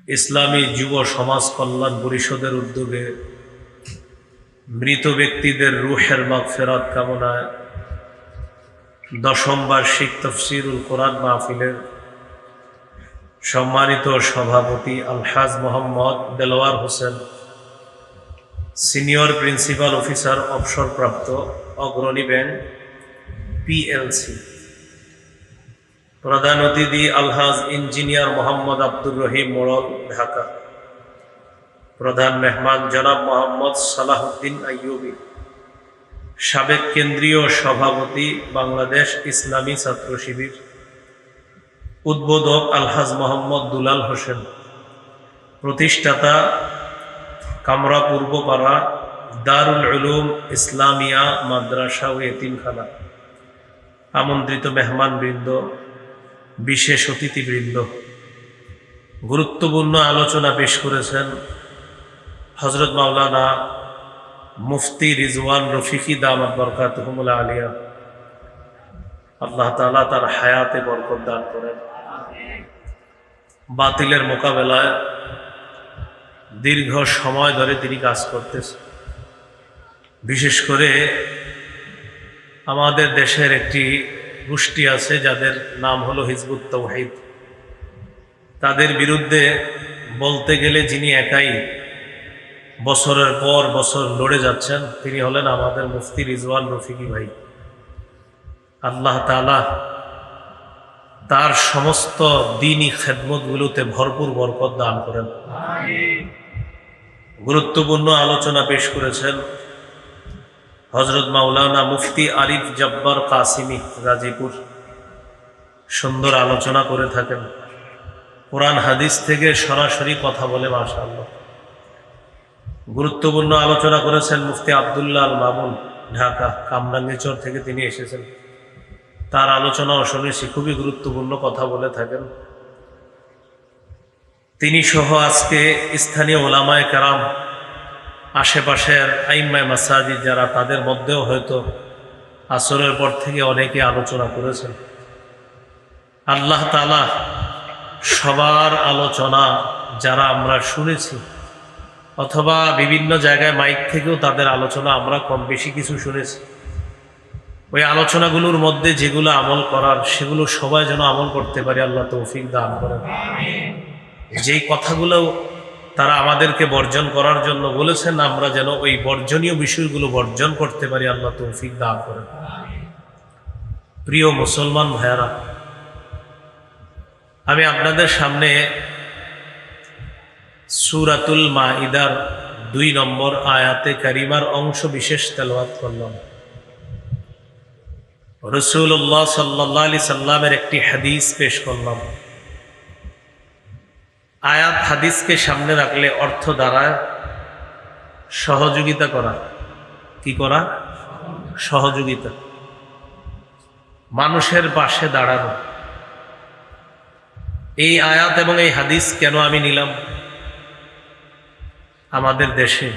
ইসলামী যুব সমাজ কল্যাণ পরিষদের উদ্যোগে মৃত ব্যক্তিদের রূহের মাগফিরাত কামনায় দশম বার্ষিক তাফসীরুল কোরআন মাহফিলের সম্মানিত সভাপতি আলহাজ Mohammad Delwar Hossain, senior principal officer, অবসরপ্রাপ্ত, অগ্রণী ব্যাংক পিএলসি। প্রধান অতিথি আলহাজ ইঞ্জিনিয়ার মোহাম্মদ আব্দুর রহিম মোড়ল, ঢাকা। প্রধান মেহমান জনাব মোহাম্মদ সালাহউদ্দিন আইয়ুবী, সাবেক কেন্দ্রীয় সভাপতি, বাংলাদেশ ইসলামী ছাত্র শিবির। উদ্বোধক আলহাজ মোহাম্মদ দুলাল হোসেন, প্রতিষ্ঠাতা কামরা পূর্বপাড়া দারুল উলুম ইসলামিয়া মাদ্রাসা ও এতিমখানা। আমন্ত্রিত মেহমানবৃন্দ, বিশেষ অতিথিবৃন্দ, গুরুত্বপূর্ণ আলোচনা পেশ করেছেন হযরত মাওলানা মুফতি রিজওয়ান রফিকি দামাত বরকাতুহুল আলিয়া। আল্লাহ তাআলা তার হায়াতে বরকত দান করেন। বাতিলের মোকাবেলায় দীর্ঘ সময় ধরে তিনি কাজ করতেছেন। বিশেষ করে আমাদের দেশের একটি গোষ্ঠী আছে যাদের নাম হলো হিজবুত তাওহীদ। তাদের বিরুদ্ধে বলতে গেলে যিনি একাই বছরের পর বছর লড়ে যাচ্ছেন, তিনি হলেন আমাদের মুফতি রিজওয়ান রফিকি ভাই। আল্লাহ তাআলা তার সমস্ত দ্বীনি খেদমতগুলোতে ভরপুর বরকত দান করেন। গুরুত্বপূর্ণ আলোচনা পেশ করেছেন হযরত মাওলানা মুফতি আরিফ জব্বার কাসিমি, গাজীপুর। সুন্দর আলোচনা করে থাকেন, কোরআন হাদিস থেকে সরাসরি কথা বলে, মাশাআল্লাহ। গুরুত্বপূর্ণ আলোচনা করেছেন মুফতি আব্দুল্লাহ আল মামুন, ঢাকা। কামরাঙ্গীরচর থেকে তিনি এসেছেন, তার আলোচনাও শুনেছি, খুবই গুরুত্বপূর্ণ কথা বলে থাকেন। তিনি সহ আজকে স্থানীয় ওলামায়ে কেরাম, আশেপাশের আইম্মায়ে মাসাজিদ যারা, তাদের মধ্যেও হয়তো আসরের পর থেকে অনেকে আলোচনা করেছেন। আল্লাহ তাআলা সবার আলোচনা যারা আমরা শুনেছি, অথবা বিভিন্ন জায়গায় মাইক থেকেও তাদের আলোচনা আমরা কম বেশি কিছু শুনেছি, ওই আলোচনাগুলোর মধ্যে যেগুলো আমল করার, সেগুলো সবাই যেন আমল করতে পারে, আল্লাহ তৌফিক দান করেন। যেই কথাগুলো তারা আমাদেরকে বর্জন করার জন্য বলেছেন, আমরা যেন ওই বর্জনীয় বিষয়গুলো বর্জন করতে পারি, আল্লাহ তৌফিক দান করেন। প্রিয় মুসলমান ভাইয়ারা, আমি আপনাদের সামনে সূরাতুল মাইদার 2 নম্বর আয়াতে কারিমার অংশ বিশেষ তেলাওয়াত করলাম। রাসূলুল্লাহ সাল্লাল্লাহু আলাইহি সাল্লামের একটি হাদিস পেশ করলাম। আয়াত হাদিসকে সামনে রাখলে অর্থ দ্বারা সহযোগিতা করা। কি করা? সহযোগিতা, মানুষের পাশে দাঁড়ানো। এই আয়াত এবং এই হাদিস কেন আমি নিলাম? আমাদের দেশে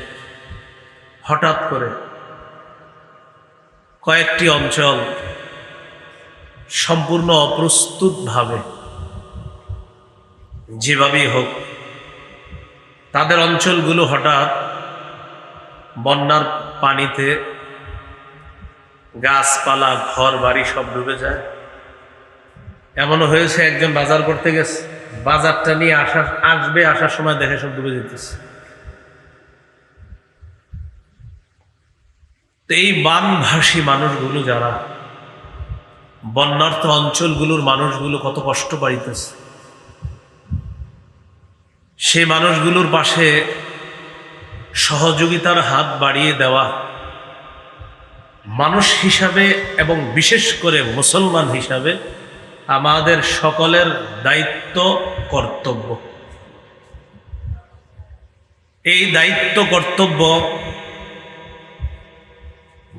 হঠাৎ করে কয়েকটি অঞ্চল সম্পূর্ণ অপ্রস্তুতভাবে, যেভাবেই হোক, তাদের অঞ্চলগুলো হঠাৎ বন্যার পানিতে গাছপালা, ঘর বাড়ি সব ডুবে যায়। এমনও হয়েছে একজন বাজার করতে গেছে, বাজারটা নিয়ে আসার সময় দেখে সব ডুবে যেতেছে। তো এই বানভাসী মানুষগুলো, যারা বন্যার্ত অঞ্চলগুলোর মানুষগুলো কত কষ্ট পাইতেছে, সেই মানুষগুলোর পাশে সহযোগিতার হাত বাড়িয়ে দেওয়া মানুষ হিসাবে এবং বিশেষ করে মুসলমান হিসাবে আমাদের সকলের দায়িত্ব, কর্তব্য। এই দায়িত্ব কর্তব্য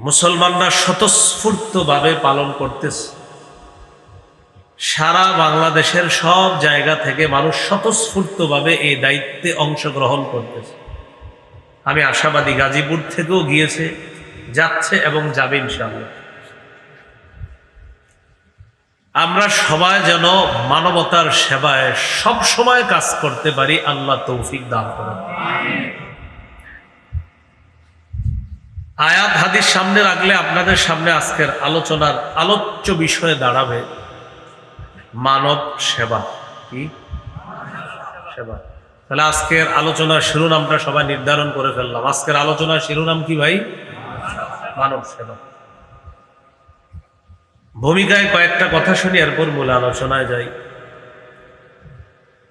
মুসলমানরা স্বতঃস্ফূর্তভাবে পালন করতেছে। সারা বাংলাদেশের সব জায়গা থেকে মানুষ স্বতঃস্ফূর্তভাবে এই দায়িত্বে অংশগ্রহণ করতেছে। আমি আশাবাদী গাজীপুর থেকেও গিয়েছে, যাচ্ছে এবং যাবে ইনশাআল্লাহ। আমরা সবাই যেন মানবতার সেবায় সব সময় কাজ করতে পারি, আল্লাহ তৌফিক দান করেন। আয়াত হাদিস সামনে রাখলে আপনাদের সামনে আজকের আলোচনার আলোচ্য বিষয়ে দাঁড়াবে মানব সেবা। কি সেবা? তাহলে আজকের আলোচনার শিরোনামটা সবাই নির্ধারণ করে ফেললাম। আজকের আলোচনার শিরোনাম কি ভাই? মানব সেবা। ভূমিকায় কয়েকটা কথা শুনি, এরপর মূল আলোচনায় যাই।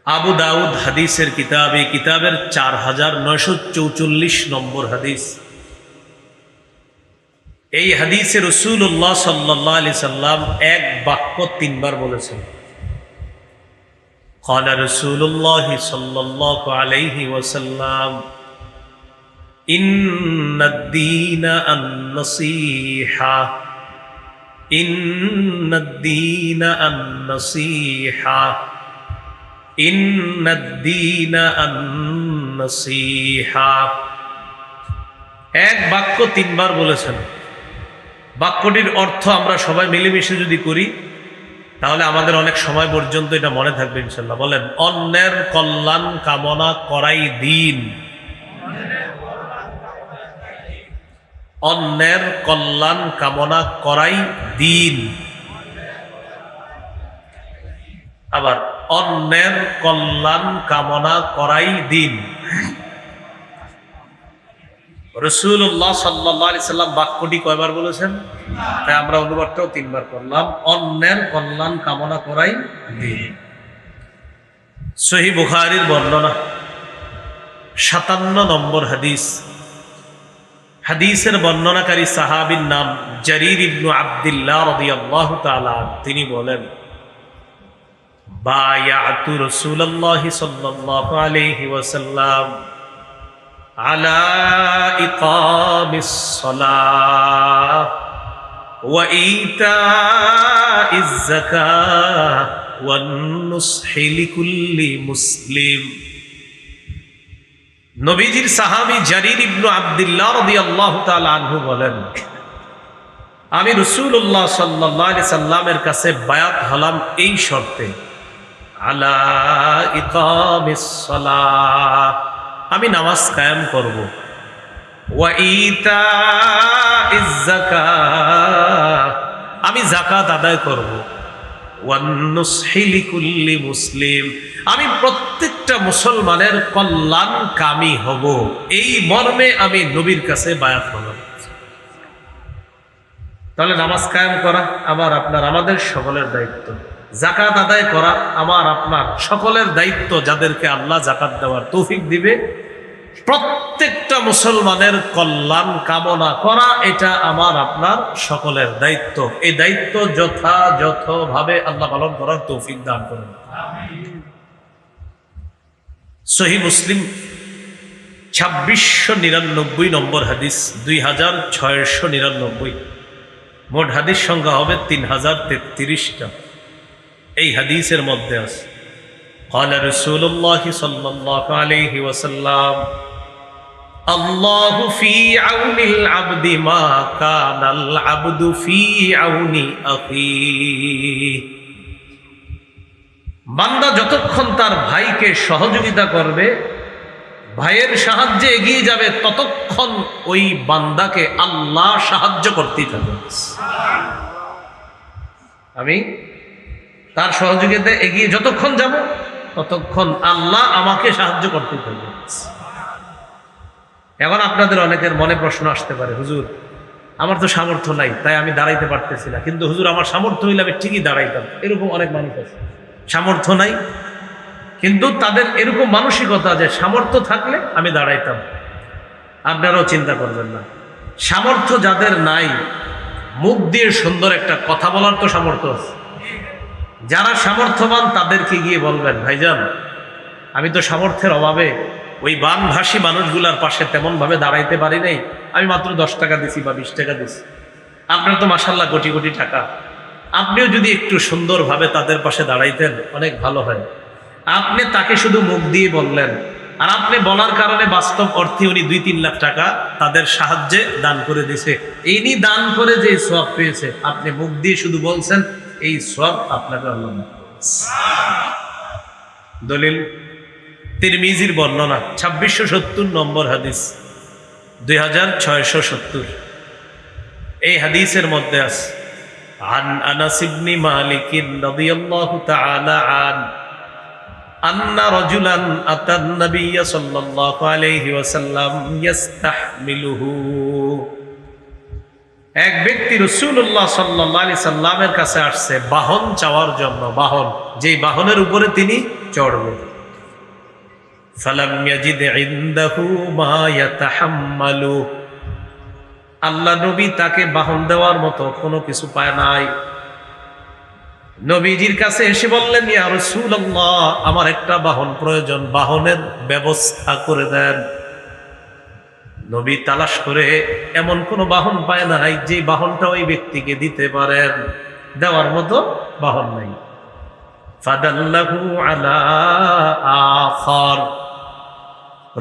আবু দাউদ হাদিসের কিতাব, এই কিতাবের 4944 নম্বর হাদিস। এই হাদিসে রাসূলুল্লাহ সাল্লাল্লাহু আলাইহি সাল্লাম এক বাক্য 3 বার বলেছেন। قال رسول الله صلى الله عليه وسلم إن الدين النصيحة إن الدين النصيحة إن الدين النصيحة। এক বাক্য 3 বার বলেছেন। বাক্যটির অর্থ আমরা সবাই মিলেমিশে যদি করি তাহলে আমাদের অনেক সময় পর্যন্ত এটা মনে থাকবে ইনশাআল্লাহ। বলেন, অন্যের কল্যাণ কামনা করাই দিন। অন্যের কল্যাণ কামনা করাই দিন। আবার অন্যের কল্যাণ কামনা করাই দিন। রাসূলুল্লাহ সাল্লাল্লাহু আলাইহি সাল্লাম বাক্যটি কয়বার বলেছেন? তাই আমরা অনুবাদটাও 3 বার করলাম, অন্যের কল্যাণ কামনা করাই দিন। সহিহ বুখারীর বর্ণনা 57 নম্বর হাদিস। হাদিসের বর্ণনাকারী সাহাবীর নাম জারীর ইবনে আব্দুল্লাহ রাদিয়াল্লাহু তাআলা। তিনি বলেন, বায়াতু রাসূলুল্লাহ সাল্লাল্লাহু আলাইহি ওয়াসাল্লাম আলা ইকামিস সালাহ ওয়া ইতাইজ যাকাহ ওয়ান নুসহি লিকুল্লি মুসলিম। নবীজির সাহাবী জারীর ইবনে আব্দুল্লাহ রাদিয়াল্লাহু তাআলা আনহু বলেন, আমি রাসূলুল্লাহ সাল্লাল্লাহু আলাইহি সাল্লামের কাছে বায়াত হলাম এই শর্তে, আলা ইকামিস সালাহ, আমি নামাজ কায়েম করব, ওয়া ইতাইজ যাকাহ, আমি যাকাত আদায় করব, ওয়ান নুসহি লিকুল্লি মুসলিম, আমি প্রত্যেকটা মুসলমানের কল্যাণকামী হব। এই মর্মে আমি নবীর কাছে বায়াত হলাম। তাহলে নামাজ কায়েম করা আমার আপনার আমাদের সকলের দায়িত্ব। যাকাত আদায় করা আমার আপনার সকলের দায়িত্ব। যাদেরকে আল্লাহ যাকাত দেওয়ার তৌফিক দিবে, প্রত্যেকটা মুসলমানের কল্যাণ কামনা করা, এটা আমার আপনার সকলের দায়িত্ব। এই দায়িত্ব যথাযথভাবে আল্লাহ পালন করার তৌফিক দান করেন। সহিহ মুসলিম 2699 নম্বর হাদিস, 2699। মোট হাদিস সংখ্যা হবে 3033টা। এই হাদিসের মধ্যে আছে, قال رسول الله صلى الله عليه وسلم الله في عون العبد ما كان العبد في عون أخيه। বান্দা যতক্ষণ তার ভাইকে সহযোগিতা করবে, ভাইয়ের সাহায্যে এগিয়ে যাবে, ততক্ষণ ওই বান্দাকে আল্লাহ সাহায্য করতেই থাকবে। আমি তার সহযোগিতায় এগিয়ে যতক্ষণ যাব ততক্ষণ আল্লাহ আমাকে সাহায্য করতে থাকবে। এখন আপনাদের অনেকের মনে প্রশ্ন আসতে পারে, হুজুর আমার তো সামর্থ্য নাই, তাই আমি দাঁড়াইতে পারতেছি না, কিন্তু হুজুর আমার সামর্থ্য হইলে আমি ঠিকই দাঁড়াইতাম। এরকম অনেক মানুষ আছে, সামর্থ্য নাই কিন্তু তাদের এরকম মানসিকতা যে সামর্থ্য থাকলে আমি দাঁড়াইতাম। আপনারাও চিন্তা করবেন না, সামর্থ্য যাদের নাই, মুখ দিয়ে সুন্দর একটা কথা বলার তো সামর্থ্য আছে। যারা সামর্থ্যবান তাদেরকে গিয়ে বলবেন, ভাইজান আমি তো সামর্থ্যের অভাবে ওই বানভাসী মানুষগুলার পাশে তেমন ভাবে দাঁড়াইতে পারি নাই, আমি মাত্র 10 টাকা দিছি বা 20 টাকা দিছি, আপনার তো মাশাআল্লাহ কোটি কোটি টাকা, আপনিও যদি একটু সুন্দরভাবে তাদের পাশে দাঁড়াইতেন অনেক ভালো হয়। আপনি তাকে শুধু মুখ দিয়ে বললেন, আর আপনি বলার কারণে বাস্তব অর্থে উনি 2-3 লাখ টাকা তাদের সাহায্যে দান করে দিয়েছে। ইনি দান করে যে সওয়াব পেয়েছে, আপনি মুখ দিয়ে শুধু বলছেন এই সওয়াব আপনাকে আল্লাহ দান করবে। দলিল তিরমিজির বর্ণনা 2670 নম্বর হাদিস, 2670। এই হাদিসের মধ্যে আছে عن أنس بن مالك رضي الله تعالى عنه أن رجلا أتى النبي صلى الله عليه وسلم يستحمله। এক ব্যক্তি রাসূলুল্লাহ সাল্লাল্লাহু আলাইহি সাল্লামের কাছে আসছে বাহন চাওয়ার জন্য, বাহন যেই বাহনের উপরে তিনি চড়বে। ফালাম ইয়াজিদ ইনদাহু মা ইয়াতাহাম্মালু, আল্লাহ নবী তাকে বাহন দেওয়ার মতো কোনো কিছু পায় নাই। নবীজির কাছে এসে বললেন, ইয়া রাসূলুল্লাহ, আমার একটা বাহন প্রয়োজন, বাহনের ব্যবস্থা করে দেন। নবী তালাশ করে এমন কোন বাহন পায় নাই যে বাহনটা ওই ব্যক্তিকে দিতে পারেন, দেওয়ার মতো বাহন নাই। ফাদাল্লাহু আলা আখার,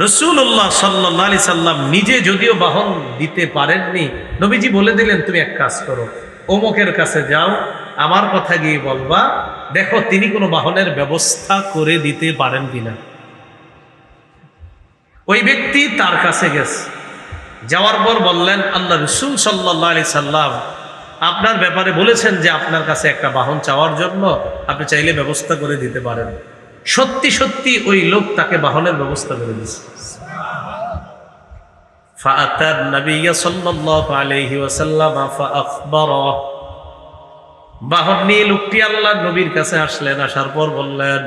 রাসূলুল্লাহ সাল্লাল্লাহু আলাইহি সাল্লাম নিজে যদিও বাহন দিতে পারেননি, নবীজি বলে দিলেন, তুমি এক কাজ করো, অমুকের কাছে যাও, আমার কথা গিয়ে বলবা, দেখো তিনি কোনো বাহনের ব্যবস্থা করে দিতে পারেন কিনা। ওই ব্যক্তি তার কাছে গেছে, যাওয়ার পর বললেন, আল্লাহ রাসূল সাল্লাল্লাহু আলাইহি সাল্লাম আপনার ব্যাপারে বলেছেন যে আপনার কাছে একটা বাহন চাওয়ার জন্য আপনি চাইলে ব্যবস্থা করে দিতে পারেন। সত্যি সত্যি ওই লোক তাকে বাহনের ব্যবস্থা করে দিয়েছে। ফাআতান নবিয়্য সাল্লাল্লাহু আলাইহি ওয়াসাল্লাম ফাআখবারা, বাহন নিয়ে লোকটি আল্লাহর নবীর কাছে আসলেন। আসার পর বললেন,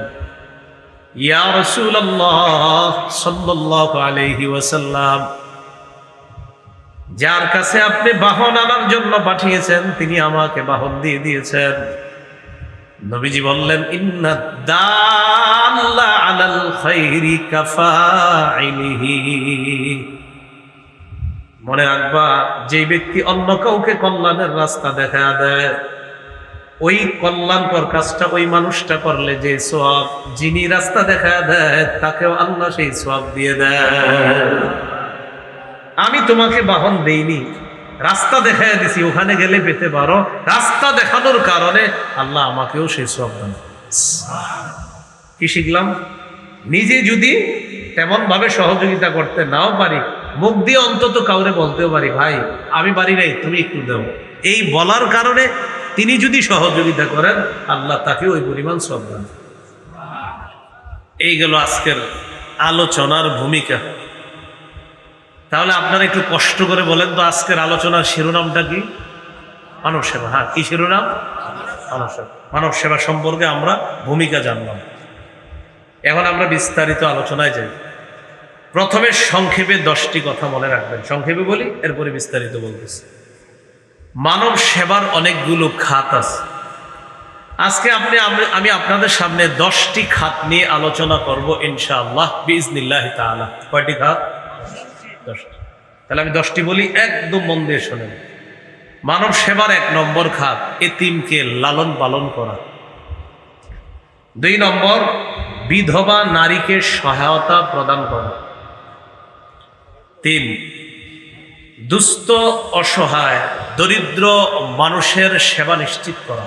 ইয়া রাসূলুল্লাহ সাল্লাল্লাহু আলাইহি ওয়াসাল্লাম, যার কাছে আপনি বাহন আনার জন্য পাঠিয়েছেন তিনি আমাকে বাহন দিয়ে দিয়েছেন। নবীজি বললেন, ইন্না দাল্লা আলাল খাইরি কাফাইলিহি, মনে রাখবা যে ব্যক্তি অন্য কাউকে কল্যাণের রাস্তা দেখা দেয়, ওই কল্যাণকর কাজটা ওই মানুষটা করলে যে সওয়াব যিনি রাস্তা দেখা দেয় তাকেও আল্লাহ সেই সওয়াব দিয়ে দেয়। আমি তোমাকে বাহন দেইনি, রাস্তা দেখায় দিছি, ওখানে গেলে পেতে পারো, রাস্তা দেখানোর কারণে আল্লাহ আমাকেও সেই সওয়াব দান। কি শিখলাম? নিজে যদি তেমন ভাবে সহযোগিতা করতে নাও পারি, মুখ দিয়ে অন্তত কাউরে বলতেও পারি, ভাই আমি পারি নাই, তুমি একটু দাও। এই বলার কারণে তিনি যদি সহযোগিতা করেন, আল্লাহ তাকে ওই পরিমাণ সওয়াব দান। এই গেল আজকের আলোচনার ভূমিকা। তাহলে আপনারা একটু কষ্ট করে বলেন তো, আজকের আলোচনার শিরোনামটা কি? মানব সেবা। হ্যাঁ, কি শিরোনাম? মানব সেবা। মানব সেবা সম্পর্কে আমরা ভূমিকা জানলাম। এখন আমরা বিস্তারিত আলোচনায় যাই। প্রথমে সংক্ষেপে 10টি কথা মনে রাখবেন, সংক্ষেপে বলি, এরপরে বিস্তারিত বলতেছি। মানব সেবার অনেকগুলো খাত আছে। আজকে আমি আপনাদের সামনে 10টি খাত নিয়ে আলোচনা করব ইনশাআল্লাহ বিইজনিল্লাহি তাআলা। কয়টি খাত? 10টি। তাহলে আমি 10টি বলি, একদম মন দিয়ে শোনেন। মানব সেবার 1 নম্বর খাত এতিমকে লালন পালন করা। 2 নম্বর বিধবা নারীকে সহায়তা প্রদান করা। 3 দুস্থ অসহায় দরিদ্র মানুষের সেবা নিশ্চিত করা।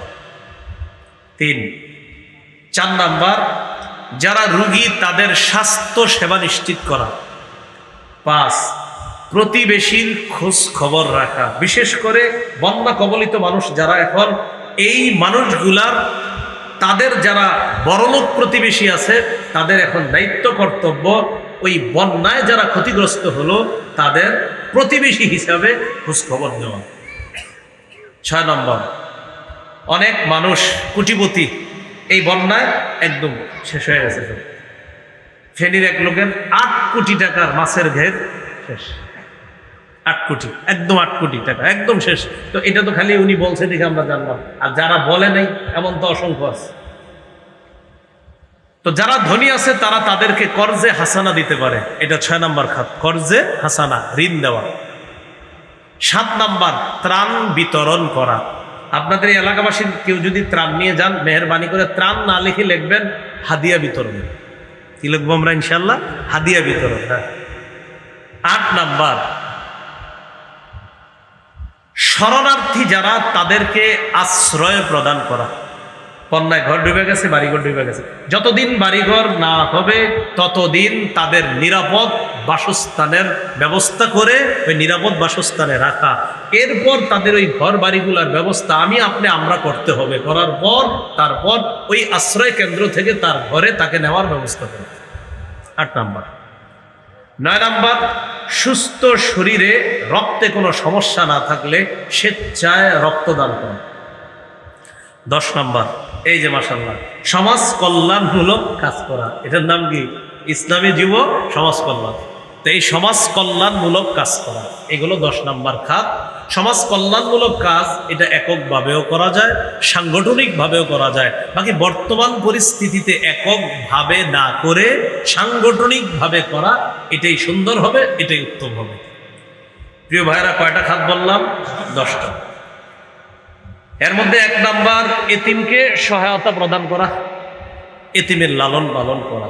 4 নাম্বার যারা রোগী তাদের স্বাস্থ্য সেবা নিশ্চিত করা। 5 প্রতিবেশীর খোঁজ খবর রাখা, বিশেষ করে বন্যা কবলিত মানুষ যারা, এখন এই মানুষগুলার তাদের যারা বড়লোক প্রতিবেশী আছে তাদের এখন দায়িত্ব কর্তব্য ওই বন্যায় যারা ক্ষতিগ্রস্ত হলো তাদের প্রতিবেশী হিসাবে খোঁজ খবর দেওয়া। 6 নম্বর অনেক মানুষ কোটিপতি এই বন্যায় একদম শেষ হয়ে গেছে। ফেনীর এক লোকের 8 কোটি টাকার মাছের ঘের শেষ। 8 কোটি, একদম 8 কোটি টাকা একদম শেষ। তো এটা তো খালি উনি বলছে দেখে আমরা জানলাম, আর যারা বলে নাই এমন তো অসংখ্য আছে। তো যারা ধনী আছে তারা তাদেরকে কর্জে হাসানা দিতে পারে, এটা 6 নম্বর খাত, কর্জে হাসানা, ঋণ দেওয়া। 7 নম্বর ত্রাণ বিতরণ করা। আপনাদের এই এলাকাবাসীর কেউ যদি ত্রাণ নিয়ে যান, মেহেরবানি করে ত্রাণ না লিখে লিখবেন হাদিয়া বিতরণ। কি লিখবো আমরা ইনশাল্লাহ? হাদিয়া বিতরণ। হ্যাঁ। 8 নম্বর শরণার্থী যারা তাদেরকে আশ্রয় প্রদান করা। বন্যায় ঘর ডুবে গেছে, বাড়িঘর ডুবে গেছে, যতদিন বাড়িঘর না হবে ততদিন তাদের নিরাপদ বাসস্থানের ব্যবস্থা করে ওই নিরাপদ বাসস্থানে রাখা। এরপর তাদের ওই ঘর বাড়িগুলোর ব্যবস্থা আমরা করতে হবে। করার পর তারপর ওই আশ্রয় কেন্দ্র থেকে তার ঘরে তাকে নেওয়ার ব্যবস্থা করতে। 8 নাম্বার। 9 নাম্বার, সুস্থ শরীরে রক্তে কোনো সমস্যা না থাকলে স্বেচ্ছায় রক্তদান করা। 10 নাম্বার, এই যে মাশাআল্লাহ সমাজ কল্যাণমূলক কাজ করা, এটার নাম কি? ইসলামী যুব সমাজ কল্যাণ। তো এই সমাজ কল্যাণমূলক কাজ করা, এগুলো 10 নাম্বার খাত। সমাজ কল্যাণমূলক কাজ এটা এককভাবেও করা যায়, সাংগঠনিকভাবেও করা যায়। বাকি বর্তমান পরিস্থিতিতে এককভাবে না করে সাংগঠনিকভাবে করা, এটাই সুন্দর হবে, এটাই উত্তম হবে। প্রিয় ভাইরা, কয়টা খাত বললাম? 10টা। এর মধ্যে 1 নাম্বার, এতিমকে সহায়তা প্রদান করা, এতিমের লালন পালন করা।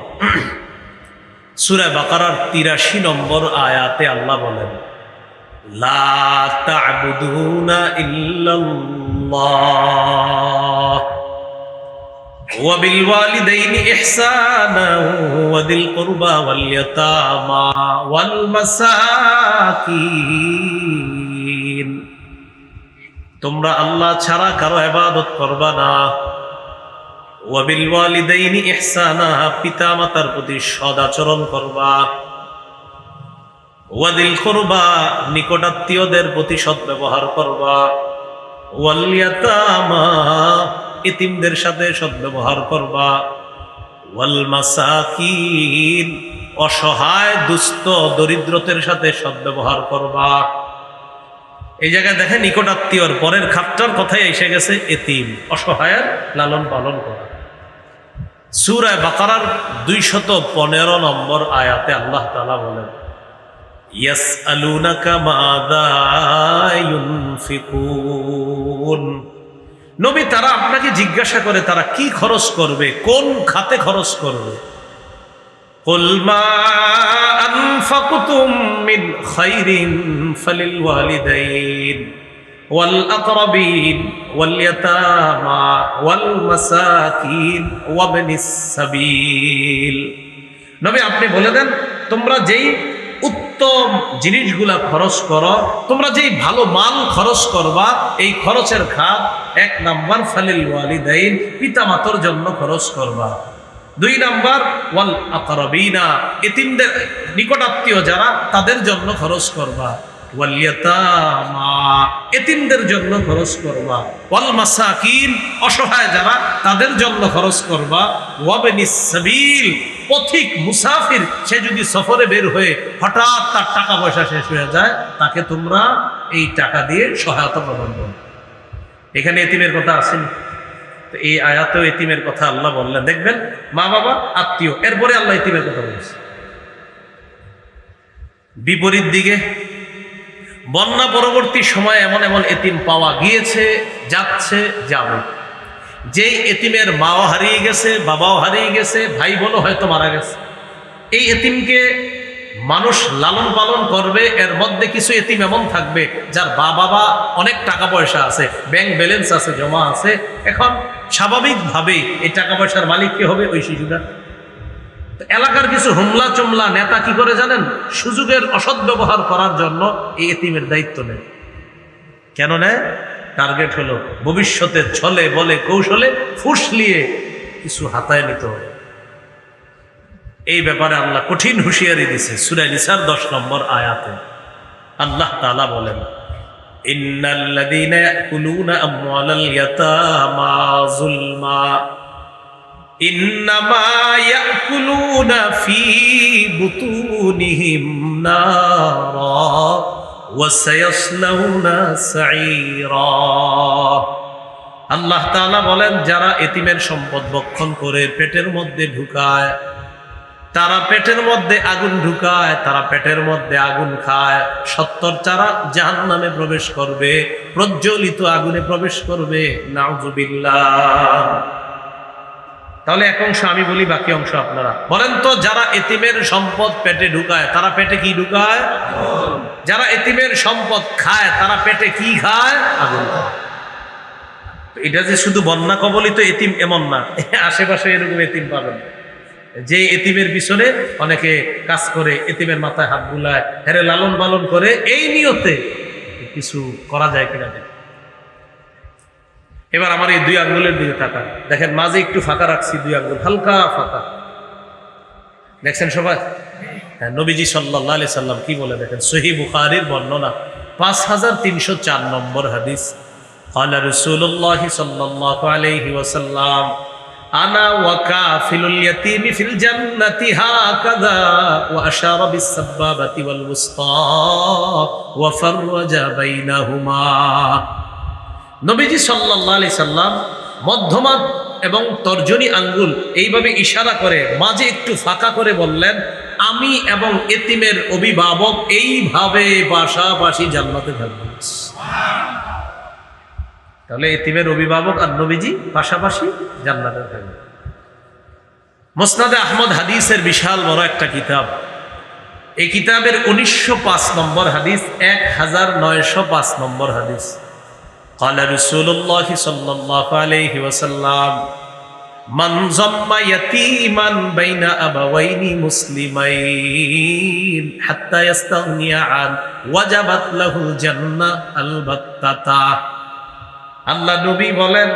সূরা বাকারার 83 নম্বর আয়াতে আল্লাহ বলেন, লা তা'বুদুনা ইল্লাল্লাহ ওয়া বিল ওয়ালিদাইনি ইহসানা ওয়া দিল কুরবা ওয়াল ইয়াতামা ওয়াল মাসাকিন। তোমরা আল্লাহ ছাড়া কারো ইবাদত করবা না। ওয়া বিল ওয়ালিদাইনি ইহসানা, পিতা মাতার প্রতি সদাচরণ করবা। ওয়া দিল কুরবা, নিকটাত্মীয়দের প্রতি সদ্ব্যবহার করবা। ওয়াল ইয়াতামা, এতিমদের সাথে সদ্ব্যবহার করবা। ওয়াল মাসাকিন, অসহায় দুস্থ দরিদ্রদের সাথে সদ্ব্যবহার করবা। এই জায়গায় দেখেন, নিকটাত্মীয়র পরের খাতটার কথাই এসে গেছে, এতিম অসহায়ের লালন পালন করা। সূরা বাকারার 215 নম্বর আয়াতে আল্লাহ তাআলা বলেন, ইয়াসআলুনাকা মাযা ইউনফিকুন। নবী, তারা আপনাকে জিজ্ঞাসা করে তারা কি খরচ করবে, কোন খাতে খরচ করবে। কুল মা আনফাকতুম মিন খাইরিন ফালিল ওয়ালিদাইন ওয়াল আকরাবিন ওয়াল ইয়াতামা ওয়াল মাসাকিন ওয়া ইবনিস সাবিল। নবী, আপনি বলে দেন, তোমরা যেই উত্তম জিনিসগুলা খরচ করো, তোমরা যেই ভালো মাল খরচ করবা, এই খরচের খাত 1 নাম্বার ফালিল ওয়ালিদাইন, পিতামাতার জন্য খরচ করবা। 2 নাম্বার ওয়াল আকরাবিনা, এতিমদের নিকটাত্মীয় যারা তাদের জন্য খরচ করবা। ওয়াল ইয়াতামা, এতিমদের জন্য খরচ করবা। ওয়াল মাসাকিন, অসহায় যারা তাদের জন্য খরচ করবা। ওয়া ইবনিস সাবিল, পথিক মুসাফির, সে যদি সফরে বের হয়ে হঠাৎ তার টাকা পয়সা শেষ হয়ে যায়, তাকে তোমরা এই টাকা দিয়ে সহায়তা প্রদান করো। এখানে এতিমের কথা আসেনি? তো এই আয়াতেও এতিমের কথা আল্লাহ বললেন। দেখবেন, মা বাবা আত্মীয়, এরপরে আল্লাহ এতিমের কথা বলছে। বিপরীত দিকে বন্যা পরবর্তী সময়ে এমন এমন এতিম পাওয়া গিয়েছে, যাচ্ছে, যাবে। যেই এতিমের মাও হারিয়ে গেছে, বাবাও হারিয়ে গেছে, ভাই বোনও হয়তো মারা গেছে, এই এতিমকে মানুষ লালন পালন করবে। এর মধ্যে কিছু এতিম এমন থাকবে যার বাবা অনেক টাকা পয়সা আছে, ব্যাংক ব্যালেন্স আছে, জমা আছে। এখন স্বাভাবিকভাবেই এই টাকা পয়সার মালিক কে হবে? ওই শিশুটা। এলাকার কিছু হুমলা চমলা নেতা কি করে জানেন? সুযোগের অসৎ ব্যবহার করার জন্য এই এতিমের দায়িত্ব নেয়। কেন নেয়? টার্গেট হলো ভবিষ্যতে ছলে বলে কৌশলে ফুসলিয়ে কিছু হাতায় নিতে হবে। এই ব্যাপারে আল্লাহ কঠিন হুঁশিয়ারি দিছে। সূরা নিসার 10 নম্বর আয়াতে আল্লাহ তাআলা বলেন, ইন্নাল্লাযীনা ইয়াকুলুনা আমওয়ালাল ইয়াতামা যুলমা ইন্নামা ইয়াকুলুনা ফী বুতুনিহিম নারা ওয়া সায়াসলাউনা সাঈরা। আল্লাহ তাআলা বলেন, যারা এতিমের সম্পদ ভক্ষণ করে পেটের মধ্যে ঢুকায়, তারা পেটের মধ্যে আগুন ঢুকায়, তারা পেটের মধ্যে আগুন খায়, 70 তারা জাহান্নামে প্রবেশ করবে, প্রজ্বলিত আগুনে প্রবেশ করবে। নাউযুবিল্লাহ। তাহলে এক অংশ আমি বলি, বাকি অংশ আপনারা বলেন তো। যারা এতিমের সম্পদ পেটে ঢুকায় তারা পেটে কি ঢুকায়? যারা এতিমের সম্পদ খায় তারা পেটে কি খায়? আগুন। এটা যে শুধু বন্যা কবলিত এতিম এমন না, আশেপাশে এরকম এতিম পাবেন, যে এতিমের পিছনে অনেকে কাজ করে, এতিমের মাথায় হাত বুলায়, হেরে লালন পালন করে, এই নিয়তে কিছু করা যায় কিনা দেখেন। এবার আমার এই 2 আঙ্গুলের দিকে তাকান, দেখেন মাঝে একটু ফাঁকা রাখছি, 2 আঙ্গুল হালকা ফাঁকা, দেখছেন সবাই? হ্যাঁ, নবীজি সাল্লাল্লাহু আলাইহি সাল্লাম কি বলে দেখেন, সহিহ বুখারীর বর্ণনা 5304 নম্বর হাদিস। قال رسول الله صلى الله عليه وسلم أنا وكافل اليتيم في الجنة هكذا وأشار بالسبابة والوسطى وفرج بينهما। নবীজি সাল্লাল্লাহু আলাইহি সাল্লাম মধ্যমা এবং তর্জনী আঙ্গুল এইভাবে ইশারা করে মাঝে একটু ফাঁকা করে বললেন, আমি এবং এতিমের অভিভাবক এইভাবে পাশাপাশি জান্নাতে থাকব। তাহলে এতিমের অভিভাবক আর নবীজি পাশাপাশি জান্নাতে থাকবে। মুসনাদে আহমদ হাদিসের বিশাল বড় একটা কিতাব, এই কিতাবের 1905 নম্বর হাদিস, 1905 নম্বর হাদিস। قال رسول الله صلى الله عليه وسلم من ضم يتيما بين أبوين مسلمين حتى يستغني عنه وجبت له الجنة البتة। আল্লাহ নবী বলেন,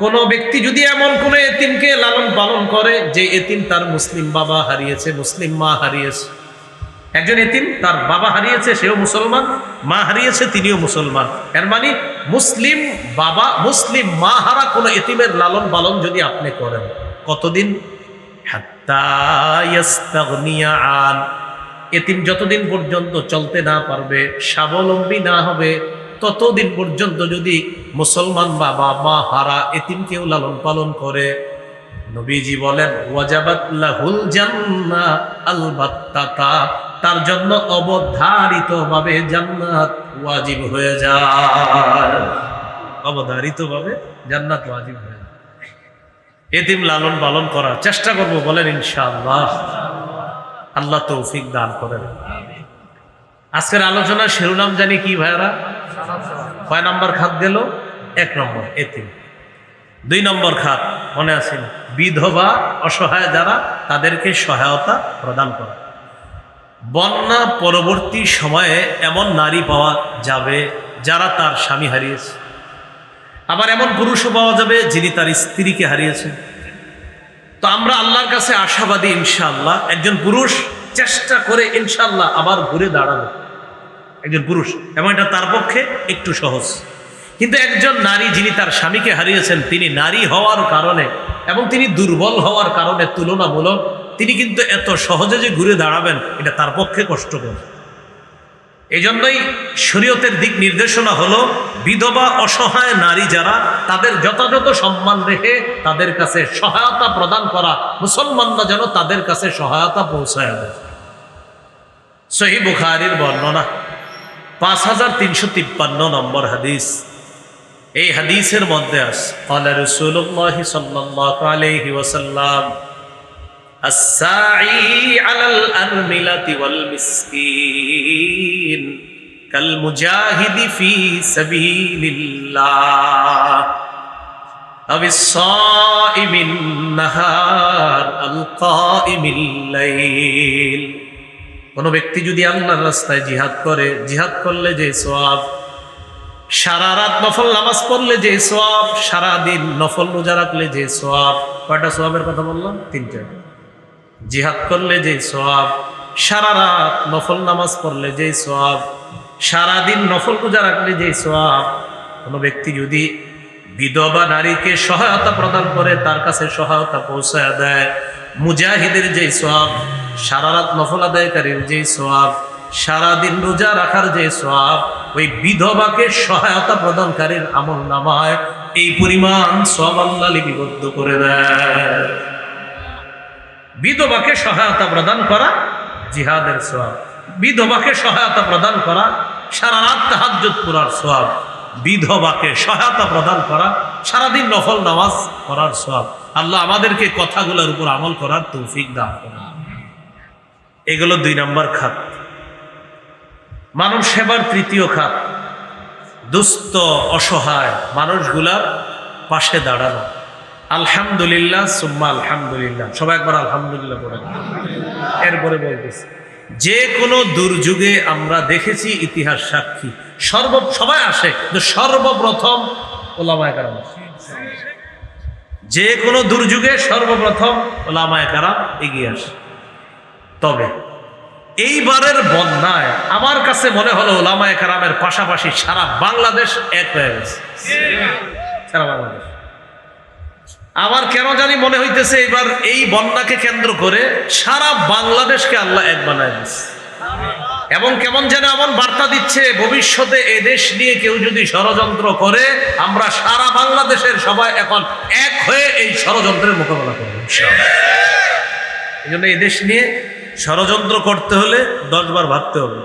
কোন ব্যক্তি যদি এমন কোন এতিমকে লালন পালন করে যে এতিম তার মুসলিম বাবা হারিয়েছে, মুসলিম মা হারিয়েছে। একজন এতিম তার বাবা হারিয়েছে, সেও মুসলমান, মা হারিয়েছে, তিনিও মুসলমান। এর মানে মুসলিম বাবা মুসলিম মা হারা কোন এতিমের লালন পালন যদি আপনি করেন, কতদিন? হাত্তা ইয়াস্তাগনিয়া আন, এতিম যতদিন পর্যন্ত চলতে না পারবে, স্বাবলম্বী না হবে, ততদিন পর্যন্ত যদি মুসলমান বাবা মা হারা এতিমকেও লালন পালন করে, নবীজি বলেন ওয়াজাবাত লাহুল জান্নাহ আলবাত্তাতা, তার জন্য অবধারিতভাবে জান্নাত ওয়াজিব হয়ে যায়। অবধারিতভাবে জান্নাত ওয়াজিব হয়ে যায়। এতিম লালন পালন করার চেষ্টা করব, বলেন ইনশাআল্লাহ। আল্লাহ তৌফিক দান করেন। আজকের আলোচনার শিরোনাম জানি কি ভাইরা? কয় নম্বর খাত গেল? 1 নম্বর এতিম। 2 নম্বর খাত মনে আছে? বিধবা অসহায় যারা, তাদেরকে সহায়তা প্রদান করা। বন্যা পরবর্তী সময়ে এমন নারী পাওয়া যাবে যারা তার স্বামী হারিয়েছে, আবার এমন পুরুষও পাওয়া যাবে যিনি তার স্ত্রীকে হারিয়েছেন। তো আমরা আল্লাহর কাছে আশাবাদী ইনশাআল্লাহ, একজন পুরুষ চেষ্টা করে ইনশাআল্লাহ আবার ঘুরে দাঁড়াবে, একজন পুরুষ, এবং এটা তার পক্ষে একটু সহজ। কিন্তু একজন নারী যিনি তার স্বামীকে হারিয়েছেন, তিনি নারী হওয়ার কারণে এবং তিনি দুর্বল হওয়ার কারণে তুলনামূলক তিনি কিন্তু এত সহজে যে ঘুরে দাঁড়াবেন, এটা তার পক্ষে কষ্টকর। এই জন্যই শরীয়তের দিক নির্দেশনা হলো বিধবা অসহায় নারী যারা, তাদের যথাযথ সম্মান রেখে তাদের কাছে সহায়তা প্রদান করা, মুসলমানরা যেন তাদের কাছে সহায়তা পৌঁছায় দেয়। সহিহ বুখারীর বর্ণনা 5353 নম্বর হাদিস। এই হাদিসের মধ্যে আছে ক্বালা রাসূলুল্লাহ সাল্লাল্লাহু আলাইহি ওয়াসাল্লাম আস-সাঈ আলাল আরমিলাতি ওয়াল মিসকিন কাল মুজাহিদি ফি সাবিলিল্লাহ আবিস সাইমিন নাহার আল কাইমিল লাইল। কোন ব্যক্তি যদি আল্লাহর রাস্তায় জিহাদ করে, জিহাদ করলে যে সওয়াব, সারা রাত নফল নামাজ পড়লে যে সওয়াব, সারা দিন নফল রোজা রাখলে যে সওয়াব। কয়টা সওয়াবের কথা বললাম? 3টা। জিহাদ করলে যে সওয়াব, সারা রাত নফল নামাজ পড়লে যে সওয়াব, সারা দিন নফল রোজা রাখলে যে সওয়াব। কোনো ব্যক্তি যদি বিধবা নারীকে সহায়তা প্রদান করে, তার কাছে সহায়তা পৌঁছায় দেয়, মুজাহিদের যে সওয়াব, সারা রাত নফল আদায়কারীর যে সওয়াব, সারাদিন রোজা রাখার যে সওয়াব, ওই বিধবাকে সহায়তা প্রদানকারীর আমল নামায় এই পরিমাণ সওয়াব আল্লাহ লিপিবদ্ধ করে দেয়। বিধবাকে সহায়তা প্রদান করা জিহাদের সওয়াব, বিধবাকে সহায়তা প্রদান করা সারা রাত তাহাজ্জুদ পড়ার সওয়াব, বিধবাকে সহায়তা প্রদান করা সারাদিন নফল নামাজ পড়ার সওয়াব। আল্লাহ আমাদেরকে কথাগুলোর উপর আমল করার তৌফিক দান করুন। এগুলো 2 নম্বর খাত। মানব সেবার 3য় খাত, দুস্থ অসহায় মানুষগুলার পাশে দাঁড়ানো। আলহামদুলিল্লাহ সুম্মা আলহামদুলিল্লাহ, সবাই একবার আলহামদুলিল্লাহ বলেন। এরপরে বলতেছি, যে কোনো দুর্যোগে আমরা দেখেছি, ইতিহাস সাক্ষী, সবাই আসে, কিন্তু সর্বপ্রথম ওলামায়ে কেরাম আসে। যে কোনো দুর্যোগে সর্বপ্রথম ওলামায়ে কেরাম এগিয়ে আসে। তবে এইবারের বন্যায় আমার কাছে মনে হলো ওলামায়ে কেরামের পাশাপাশি সারা বাংলাদেশ এক হয়ে গেছে। সারা বাংলাদেশ, আমার কেন জানি মনে হইতেছে এবার এই বন্যাকে কেন্দ্র করে সারা বাংলাদেশকে আল্লাহ এক বানায় দিচ্ছে। এবং কেমন যেন এমন বার্তা দিচ্ছে, ভবিষ্যতে এই দেশ নিয়ে কেউ যদি ষড়যন্ত্র করে, আমরা সারা বাংলাদেশের সবাই এখন এক হয়ে এই ষড়যন্ত্রের মোকাবেলা করব ইনশাআল্লাহ। এই জন্য এই দেশ নিয়ে ষড়যন্ত্র করতে হলে 10 বার ভাবতে হবে।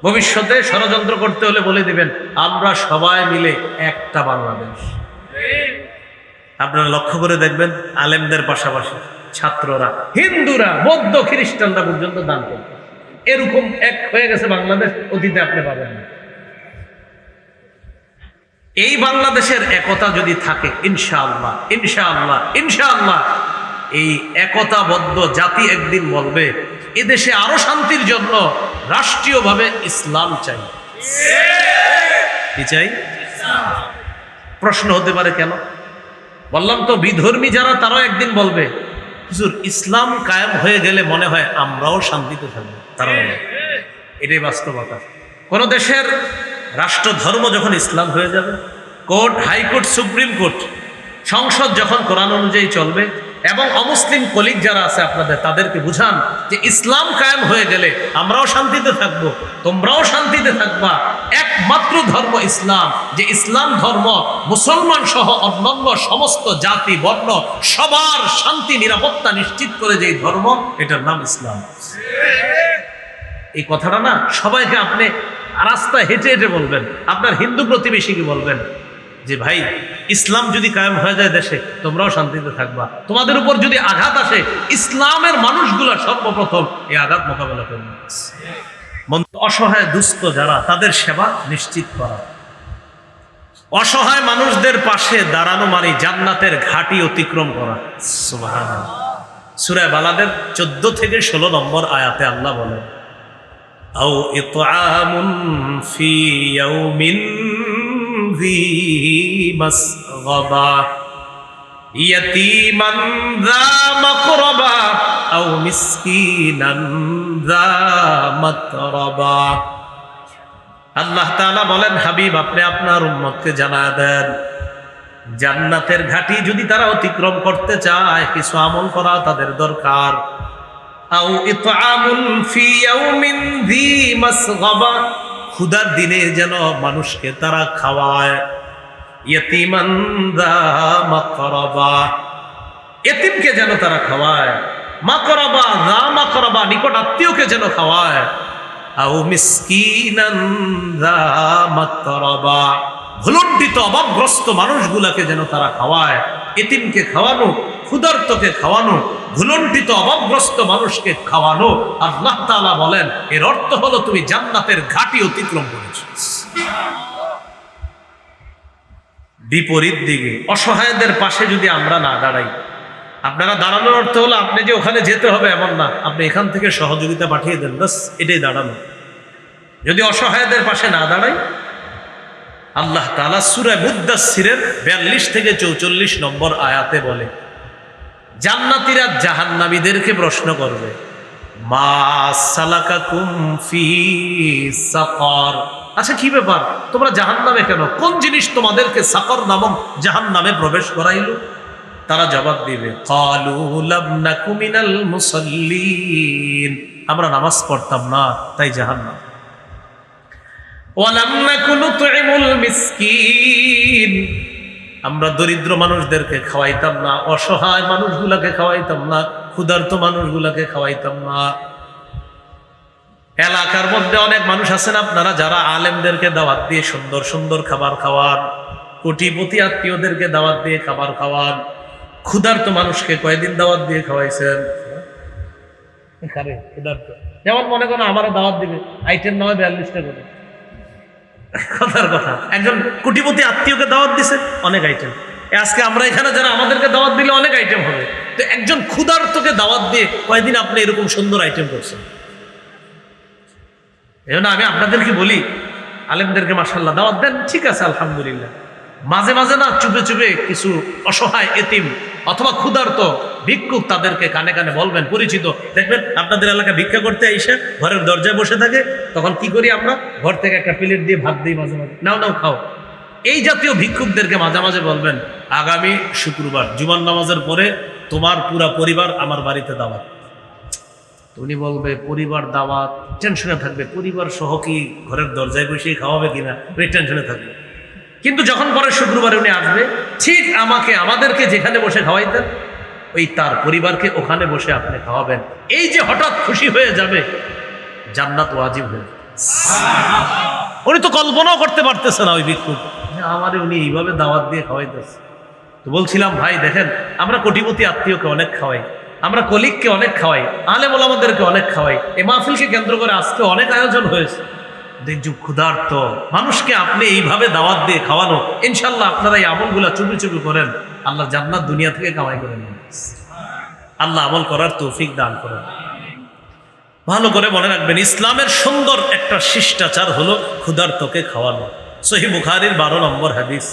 ভবিষ্যতে ষড়যন্ত্র করতে হলে বলে দিবেন, আমরা সবাই মিলে একটা বাংলাদেশ। আপনারা লক্ষ্য করে দেখবেন, আলেমদের পাশাপাশি ছাত্ররা, হিন্দুরা, বৌদ্ধ, খ্রিস্টানরা পর্যন্ত দান করবে। এরকম এক হয়ে গেছে বাংলাদেশ, অতীতে আপনি পাবেন না। এই বাংলাদেশের একতা যদি থাকে, ইনশাআল্লাহ ইনশাআল্লাহ ইনশাআল্লাহ এই একতাবদ্ধ জাতি একদিন বলবে, এদেশে আরো শান্তির জন্য রাষ্ট্রীয়ভাবে ইসলাম চাই। কি চাই? প্রশ্ন হতে পারে কেন? বললাম তো, বিধর্মী যারা তারাও একদিন বলবে, হুজুর ইসলাম কায়েম হয়ে গেলে মনে হয় আমরাও শান্তিতে থাকবো। তারা বলে, এটাই বাস্তবতা। কোন দেশের রাষ্ট্র ধর্ম যখন ইসলাম হয়ে যাবে, কোর্ট, হাইকোর্ট, সুপ্রিম কোর্ট, সংসদ যখন কোরআন অনুযায়ী চলবে, এবং অমুসলিম কলিগ যারা আছে আপনাদের, তাদেরকে বুঝান যে ইসলাম কায়েম হয়ে গেলে আমরাও শান্তিতে থাকবো, তোমরাও শান্তিতে থাকবা। একমাত্র ধর্ম ইসলাম, যে ইসলাম ধর্ম মুসলমান সহ অন্যান্য সমস্ত জাতি বর্ণ সবার শান্তি নিরাপত্তা নিশ্চিত করে যেই ধর্ম, এটার নাম ইসলাম। এই কথাটা না সবাইকে আপনি রাস্তায় হেঁটে হেঁটে বলবেন, আপনার হিন্দু প্রতিবেশীকে বলবেন যে ভাই, ইসলাম যদি কায়েম হয়ে যায় দেশে, তোমরাও শান্তিতে থাকবা। তোমাদের উপর যদি আঘাত আসে, ইসলামের মানুষগুলা সর্বপ্রথম এই আঘাত মোকাবেলা করবে। অসহায় দুস্থ যারা, তাদের সেবা নিশ্চিত করা। অসহায় মানুষদের পাশে দাঁড়ানো মানে জান্নাতের ঘাটি অতিক্রম করা। সুবহানাল্লাহ। সূরা বালাদের 14 থেকে 16 নম্বর আয়াতে আল্লাহ বলেন, আও ইতআমুন ফি ইয়াউমিন ذي مسغبة يتيما ذا مقربة أو مسكينا ذا متربة। আল্লাহ তাআলা বলেন, হাবিব আপনি আপনার উম্মতকে জানায় দেন, জান্নাতের ঘাটি যদি তারা অতিক্রম করতে চায়, কিছু আমল করা তাদের দরকার। আও ইতআমুন ফি ইয়াউমিন যী মাসগাবা, ক্ষুধার দিনে যেন মানুষকে তারা খাওয়ায়। ইয়তীমান যা মাকরাবা, এতিমকে যেন তারা খাওয়ায়। মাকরাবা, যা মাকরাবা, নিকট আত্মীয়কে যেন খাওয়ায়। আও মিসকিনান যা মাতরাবা, ভুলুণ্ঠিত অভাবগ্রস্ত মানুষগুলাকে যেন তারা খাওয়ায়। এতিমকে খাওয়ানো, ক্ষুধার্তকে খাওয়ানো, ভুলুণ্ঠিত অভাবগ্রস্ত মানুষকে খাওয়ানো। আল্লাহ তাআলা বলেন, এর অর্থ হলো তুমি জান্নাতের ঘাটি অতিক্রম করেছো। বিপরীত দিকে অসহায়দের পাশে যদি আমরা না দাঁড়াই, আপনারা দাঁড়ানোর অর্থ হলো আপনি যে ওখানে যেতে হবে এমন না, আপনি এখান থেকে সহযোগিতা পাঠিয়ে দেন, বাস এটাই দাঁড়ানো। যদি অসহায়দের পাশে না দাঁড়াই, আল্লাহ তাআলা সূরা মুদ্দাসসিরের 42 থেকে 44 নম্বর আয়াতে বলে, জান্নাতীরা জাহান্নামীদেরকে প্রশ্ন করবে, মা সালাকাকুম ফি সাকার, আচ্ছা কি ব্যাপার তোমরা জাহান্নামে কেন, কোন জিনিস তোমাদেরকে সাকর নামক জাহান্নামে প্রবেশ করাইলো? তারা জবাব দিবে, ক্বালু লাম নাকু মিনাল মুসাল্লিন, আমরা নামাজ পড়তাম না তাই জাহান্নাম। ওয়ালাম নাকু নুতইমুল মিসকিন, আমরা দরিদ্র মানুষদেরকে খাওয়াইতাম না, অসহায় মানুষগুলাকে খাওয়াইতাম না, ক্ষুধার্ত মানুষগুলাকে খাওয়াইতাম না। এলাকার মধ্যে অনেক মানুষ আছেন আপনারা যারা আলেমদেরকে দাওয়াত দিয়ে সুন্দর সুন্দর খাবার খাওয়ান, কোটিপতি আত্মীয়দেরকে দাওয়াত দিয়ে খাবার খাওয়ান, ক্ষুধার্ত মানুষকে কয়দিন দাওয়াত দিয়ে খাওয়াইছেন? ক্ষুধার্ত, যেমন মনে করো আমারও দাওয়াত দিবে, আইটেম নয় 42টা করে। কথার কথা, একজন কোটিপতি আত্মীয়কে দাওয়াত দিছে, অনেক আইটেম। আজকে আমরা এখানে যারা, আমাদেরকে দাওয়াত দিলে অনেক আইটেম হবে। তো একজন ক্ষুধার্তকে দাওয়াত দিয়ে কয়দিন আপনি এরকম সুন্দর আইটেম করছেন? এই জন্য আমি আপনাদেরকে বলি, আলেমদেরকে মাশাআল্লাহ দাওয়াত দেন, ঠিক আছে আলহামদুলিল্লাহ। মাঝে মাঝে না চুপে চুপে কিছু অসহায় এতিম অথবা ক্ষুধার্ত ভিক্ষুক, তাদেরকে কানে কানে বলবেন, পরিচিত দেখবেন আপনাদের এলাকা ভিক্ষা করতে এসে ঘরের দরজায় বসে থাকে, তখন কি করি আমরা? ঘর থেকে একটা প্লেট দিয়ে ভাত দিই, মাঝে মাঝে নাও নাও খাও। এই জাতীয় ভিক্ষুকদেরকে মাঝে মাঝে বলবেন, আগামী শুক্রবার জুমার নামাজের পরে তোমার পুরা পরিবার আমার বাড়িতে দাওয়াত। উনি বলবে পরিবার দাওয়াত, টেনশনে থাকবে, পরিবার সহ কি ঘরের দরজায় বসেই খাওয়াবে কিনা, ওই টেনশনে থাকবে। কিন্তু যখন পরে শুক্রবারে উনি আসবে, ঠিক আমাদেরকে যেখানে বসে খাওয়াইতেন, ওই তার পরিবারকে ওখানে বসে আপনি খাওয়াবেন। এই যে হঠাৎ খুশি হয়ে যাবে, জান্নাত ওয়াজিব হয়ে যাবে। উনি তো কল্পনাও করতে পারতেছে না ওই ভিক্ষুক, আমারে উনি এইভাবে দাওয়াত দিয়ে খাওয়াইতেছে। তো বলছিলাম ভাই দেখেন, আমরা কোটিপতি আত্মীয়কে অনেক খাওয়াই, আমরা কলিগকে অনেক খাওয়াই, আলেম ওলামাদেরকে অনেক খাওয়াই। এই মাহফিলকে কেন্দ্র করে আজকে অনেক আয়োজন হয়েছে। দেখুন ক্ষুধার্ত মানুষকে আপনি এইভাবে দাওয়াত দিয়ে খাওয়ানো, ইনশাল্লাহ আপনারা এই আমলগুলা চুপি চুপি করেন, আল্লাহ জান্নাত দুনিয়া থেকে কামাই করে নেন। আল্লাহ আমল করার তৌফিক দান করেন। ভালো করে মনে রাখবেন, ইসলামের সুন্দর একটা শিষ্টাচার হলো ক্ষুধার্তকে খাওয়ানো। সহিহ বুখারীর 12 নম্বর হাদিস,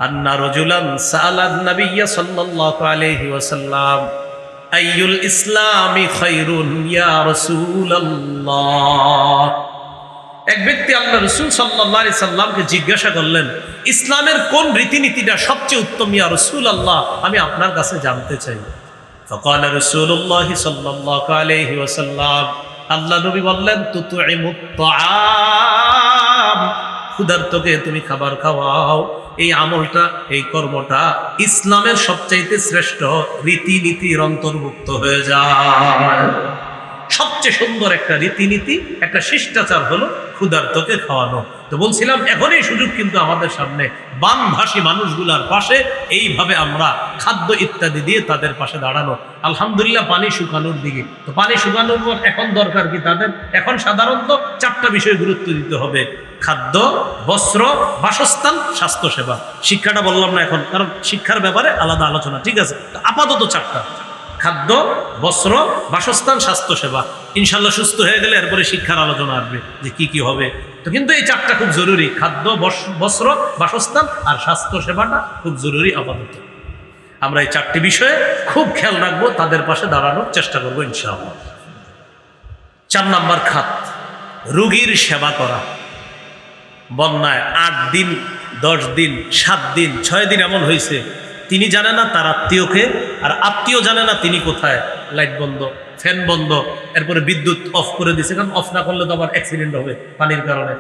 আন্না রাজুলান সাআলান নাবিয়্য সাল্লাল্লাহু আলাইহি ওয়াসাল্লাম আইয়ুল ইসলামি খায়রুন ইয়া রাসূলুল্লাহ। এক ব্যক্তি আল্লাহ রাসূল সাল্লাল্লাহু আলাইহি সাল্লামকে জিজ্ঞাসা করলেন, ইসলামের কোন রীতিনীতিটা সবচেয়ে উত্তম ইয়া রাসূলুল্লাহ, আমি আপনার কাছে জানতে চাই। فقال رسول الله صلى الله عليه وسلم, আল্লাহ নবী বললেন, তুতুইমুত তাআম, ক্ষুধার্তকে তুমি খাবার খাওয়াও। এই আমলটা, এই কর্মটা ইসলামের সবচাইতে শ্রেষ্ঠ রীতিনীতির অন্তর্ভুক্ত হয়ে যায়। সবচেয়ে সুন্দর একটা রীতিনীতি, একটা শিষ্টাচার হলো ক্ষুধার্তকে খাওয়ানো। তো বলছিলাম, এখনই সুযোগ কিন্তু আমাদের সামনে, বানভাসী মানুষগুলার পাশে এইভাবে আমরা খাদ্য ইত্যাদি দিয়ে তাদের পাশে দাঁড়ানো। আলহামদুলিল্লাহ পানি শুকানোর দিকে, তো পানি শুকানোর পর এখন দরকার কি তাদের? এখন সাধারণত 4টা বিষয়ে গুরুত্ব দিতে হবে: খাদ্য, বস্ত্র, বাসস্থান, স্বাস্থ্যসেবা। শিক্ষাটা বললাম না এখন, কারণ শিক্ষার ব্যাপারে আলাদা আলোচনা, ঠিক আছে? আপাতত 4টা: খাদ্য, বস্ত্র, বাসস্থান, স্বাস্থ্যসেবা। ইনশাল্লাহ সুস্থ হয়ে গেলে এরপরে শিক্ষার আলোচনা আসবে যে কি কি হবে। তো কিন্তু এই 4টা খুব জরুরি: খাদ্য, বস্ত্র, বাসস্থান আর স্বাস্থ্যসেবাটা খুব জরুরি। আপাতত আমরা এই 4টি বিষয়ে খুব খেয়াল রাখবো, তাদের পাশে দাঁড়ানোর চেষ্টা করবো ইনশাআল্লাহ। 4 নাম্বার খাত, রোগীর সেবা করা। বন্যায় 8 দিন, 10 দিন, 7 দিন, 6 দিন এমন হয়েছে, তিনি জানে না তার আত্মীয়কে, আর আত্মীয় জানে না তিনি কোথায়। লাইট বন্ধ, ফ্যান বন্ধ, এরপরে বিদ্যুৎ অফ করে দিছে, কারণ অফ না করলে তো আবার অ্যাক্সিডেন্ট হবে পানির কারণে।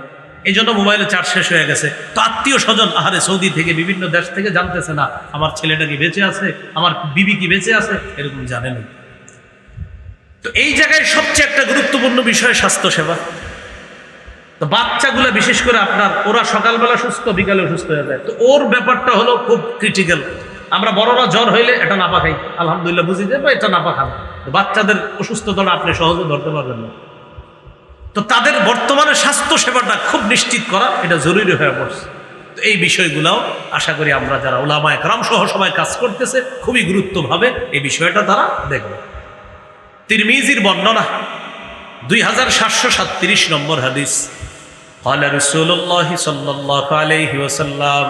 এই জন্য মোবাইলে চার্জ শেষ হয়ে গেছে। তো আত্মীয় স্বজন আহারে সৌদি থেকে, বিভিন্ন দেশ থেকে জানতেছে না আমার ছেলেটা কি বেঁচে আছে, আমার বিবি কি বেঁচে আছে, এরকম জানে না। তো এই জায়গায় সবচেয়ে একটা গুরুত্বপূর্ণ বিষয় স্বাস্থ্যসেবা। তো বাচ্চাগুলো বিশেষ করে আপনার, ওরা সকালবেলা সুস্থ, বিকালে অসুস্থ হয়ে যায়। তো ওর ব্যাপারটা হলো খুব ক্রিটিক্যাল। আমরা বড়রা জ্বর হইলে এটা নাপা খাই, আলহামদুলিল্লাহ বুঝি যে এটা নাপা খান। বাচ্চাদের অসুস্থতাটা আপনি সহজে ধরতে পারবেন না। তো তাদের বর্তমানে স্বাস্থ্য সেবাটা খুব নিশ্চিত করা, এটা জরুরি হয়ে পড়ছে। তো এই বিষয়গুলোও আশা করি আমরা যারা উলামায়ে কেরাম সহ সবাই কাজ করতেছে, খুবই গুরুত্বভাবে এই বিষয়টা তারা দেখবে। তিরমিজির বর্ণনা 2737 নম্বর হাদিস, قال رسول الله صلى الله عليه وسلم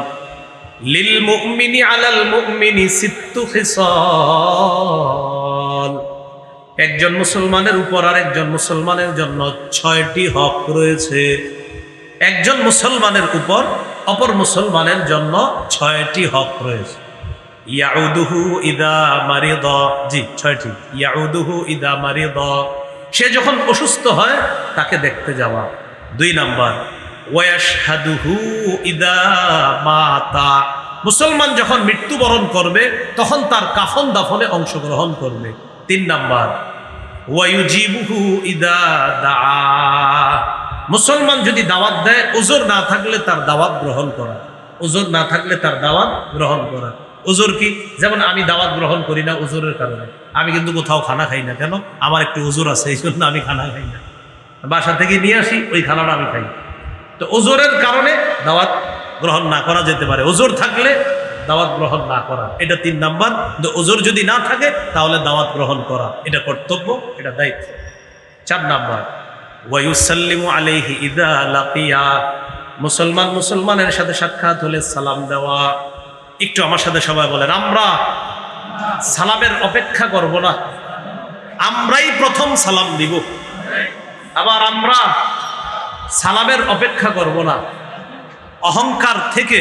للمؤمن على المؤمن 6 خصال, একজন মুসলমানের উপর আর একজন মুসলমানের জন্য 6টি হক রয়েছে। একজন মুসলমানের উপর অপর মুসলমানের জন্য 6টি হক রয়েছে। ইয়াউদুহু ইদা মারিদা, জি 6টি। ইয়াউদুহু ইদা মারিদা, সে যখন অসুস্থ হয় তাকে দেখতে যাওয়া। 2 নাম্বার, ওয়াশহাদুহু ইদা মাতা, মুসলমান যখন মৃত্যুবরণ করবে তখন তার কাফন দাফনে অংশগ্রহণ করবে। 3 নাম্বার, ওয়ায়ুজিবুহু ইদা দাআ, মুসলমান যদি দাওয়াত দেয়, ওজর না থাকলে তার দাওয়াত গ্রহণ করা, ওজর না থাকলে তার দাওয়াত গ্রহণ করা। উজুর কি? যেমন আমি দাওয়াত গ্রহণ করি না উজুরের কারণে, আমি কিন্তু কোথাও খানা খাই না, কেন? আমার একটু উজুর আছে, এই জন্য আমি খানা খাই না, বাসা থেকে নিয়ে আসি ওই খানাটা আমি খাই। তো উজুরের কারণে দাওয়াত গ্রহণ না করা যেতে পারে, উজুর থাকলে দাওয়াত গ্রহণ না করা, এটা 3 নাম্বার। উজুর যদি না থাকে তাহলে দাওয়াত গ্রহণ করা এটা কর্তব্য, এটা দায়িত্ব। 4 নাম্বার, ওয়ায়ুসাল্লিমু আলাইহি ইযা লাকিয়া, মুসলমানের সাথে সাক্ষাৎ হলে সালাম দেওয়া। একটু আমার সাথে সবাই বলেন, আমরা সালামের অপেক্ষা করব না, আমরাই প্রথম সালাম দিব। আবার আমরা সালামের অপেক্ষা করব না, অহংকার থেকে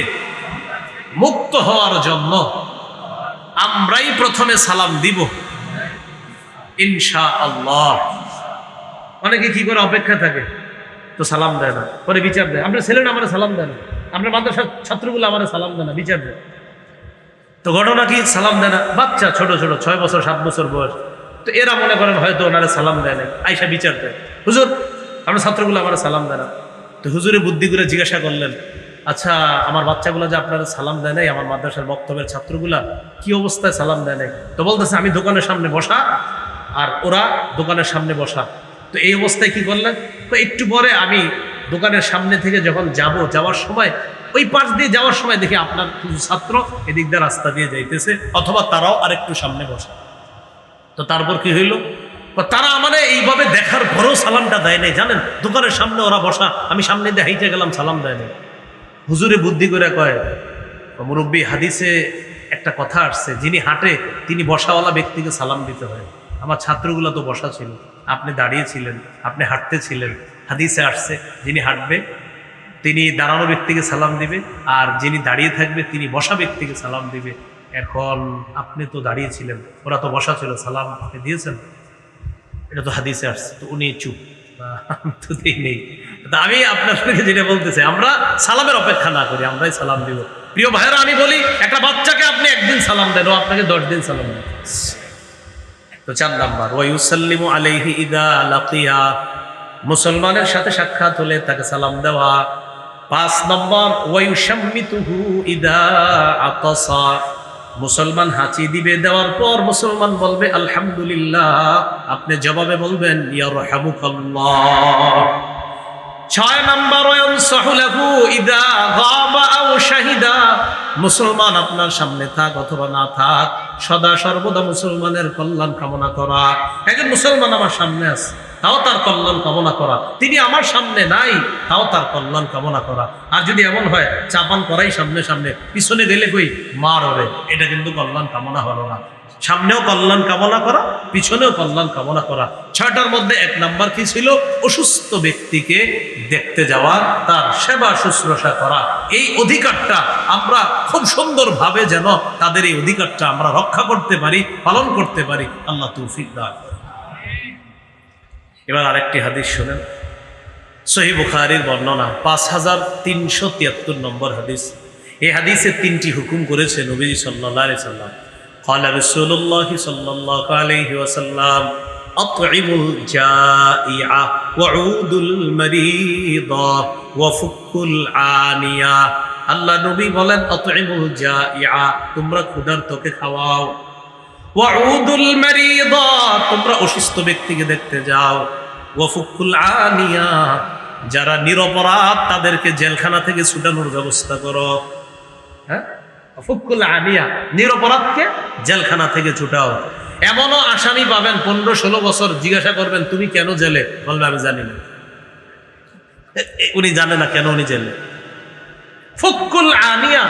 মুক্ত হওয়ার জন্য আমরাই প্রথমে সালাম দিব ইনশাআল্লাহ। অনেকে কি করে অপেক্ষা থাকে, তো সালাম দেয় না, পরে বিচার দেয়, আপনার ছেলে না আমার সালাম দেয় না, আপনার মাদ্রাসার ছাত্রগুলো আমার সালাম দেয় না, বিচার দেয়। তো ঘটনা কি? সালাম দেয় না, বাচ্চা ছোট ছোট 6 বছর 7 বছর বয়স, তো এরা মনে করেন হয়তো ওনারা সালাম দেয় না, আইসা বিচার দেয়, হুজুর আপনার ছাত্রগুলো আমার সালাম দেয় না। তো হুজুরে বুদ্ধি করে জিজ্ঞাসা করলেন, আচ্ছা আমার বাচ্চাগুলো যে আপনারা সালাম দেয় নাই, আমার মাদ্রাসার বক্তব্যের ছাত্রগুলা কি অবস্থায় সালাম দেয় নাই? তো বলতেছে আমি দোকানের সামনে বসা আর ওরা দোকানের সামনে বসা, তো এই অবস্থায় কি করলেন? তো একটু পরে আমি দোকানের সামনে থেকে যখন যাওয়ার সময় ওই পাশ দিয়ে যাওয়ার সময় দেখি আপনার কিছু ছাত্র এদিক দিয়ে রাস্তা দিয়ে যাইতেছে, অথবা তারাও আরেকটু সামনে বসা। তো তারপর কি হইল? তারা আমাদের এইভাবে দেখার পরেও সালামটা দেয় নাই, জানেন? দোকানের সামনে ওরা বসা, আমি সামনে দিয়ে হাইটে গেলাম, সালাম দেয় নাই। হুজুরে বুদ্ধি করে কয়, মুরব্বী হাদিসে একটা কথা আসছে, যিনি হাঁটে তিনি বসাওয়ালা ব্যক্তিকে সালাম দিতে হয়। আমার ছাত্রগুলো তো বসা ছিল, আপনি দাঁড়িয়েছিলেন, আপনি হাঁটতেছিলেন, হাদিসে আসছে যিনি হাঁটবে তিনি দাঁড়ানো ব্যক্তিকে সালাম দিবে, আর যিনি দাঁড়িয়ে থাকবে তিনি বসা ব্যক্তিকে সালাম দিবে। এখন আপনি তো দাঁড়িয়েছিলেন, ওরা তো বসা ছিল, সালাম আপনি দিয়েছেন, এটা তো হাদিসে আসছে। তো উনি চুপ, তো দিই নেই। আমি আপনার সঙ্গে যেটা বলতেছি, আমরা সালামের অপেক্ষা না করি, আমরাই সালাম দিব। প্রিয় ভাইয়েরা, আমি বলি একটা বাচ্চাকে আপনি একদিন সালাম দেন, ও আপনাকে 10 দিন সালাম দেন। তো 4 নাম্বার, ওয়ায়ুসাল্লিমু আলাইহি ইযা লাকিয়া, মুসলমানের সাথে সাক্ষাৎ হলে তাকে সালাম দেওয়া। 5 নম্বর, ওয়ায়ুশাম্মিতুহু ইযা আতাসা, মুসলমান হাঁচি দিবে, দেওয়ার পর মুসলমান বলবে আলহামদুলিল্লাহ, আপনি জবাবে বলবেন ইয়ারহামুকাল্লাহ। 6 নম্বর, ওয়ানসাহু লাহু ইযা গাবা আও শাহিদা, মুসলমান আপনার সামনে থাক অথবা না থাক, সদা সর্বদা মুসলমানের কল্যাণ কামনা করা। একজন মুসলমান আমার সামনে আছে, তাও তার কল্যাণ কামনা করা, তিনি আমার সামনে নাই, তাও তার কল্যাণ কামনা করা। আর যদি এমন হয় চাপান করাই সামনে সামনে, পিছনে গেলে কই মার হবে, এটা কিন্তু কল্যাণ কামনা হলো না। সামনেও কল্যাণ কামনা করা, পিছনেও কল্যাণ কামনা করা। 6টার মধ্যে 1 নাম্বার কি ছিল? অসুস্থ ব্যক্তিকে দেখতে যাওয়া, তার সেবা শুশ্রূষা করা। এই অধিকারটা আমরা খুব সুন্দরভাবে যেন তাদের এই অধিকারটা আমরা রক্ষা করতে পারি, পালন করতে পারি, আল্লাহ তৌফিক দান। এবার আরেকটি হাদিস শুনেন, সহিহ বুখারীর বর্ণনা, 5373 নম্বর হাদিস। এই হাদিসে 3টি হুকুম করেছে নবী সাল্লাল্লাহু আলাইহি সাল্লাম। قال رسول الله صلى الله عليه وسلم أطعموا الجائع وعودوا المريض وفكوا العانية। আল্লাহ নবী বলেন আতইমুল জাইআ, তোমরা ক্ষুধার্তকে খাওয়াও, ওয়াউদুল মারিদ, তোমরা অসুস্থ ব্যক্তিকে দেখতে যাও, ওয়াফুকুল আনিয়া, যারা নিরপরাধ তাদেরকে জেলখানা থেকে ছুটানোর ব্যবস্থা করো। হ্যাঁ, ফুকুল আনিয়া, নিরপরাধকে জেলখানা থেকে ছুটাও। এমনও আসামি পাবেন 15-16 বছর, জিজ্ঞাসা করবেন তুমি কেন জেলে, বলবে আমি জানি না। উনি জানে না কেন উনি জেলে। ফুকুল আনিয়া,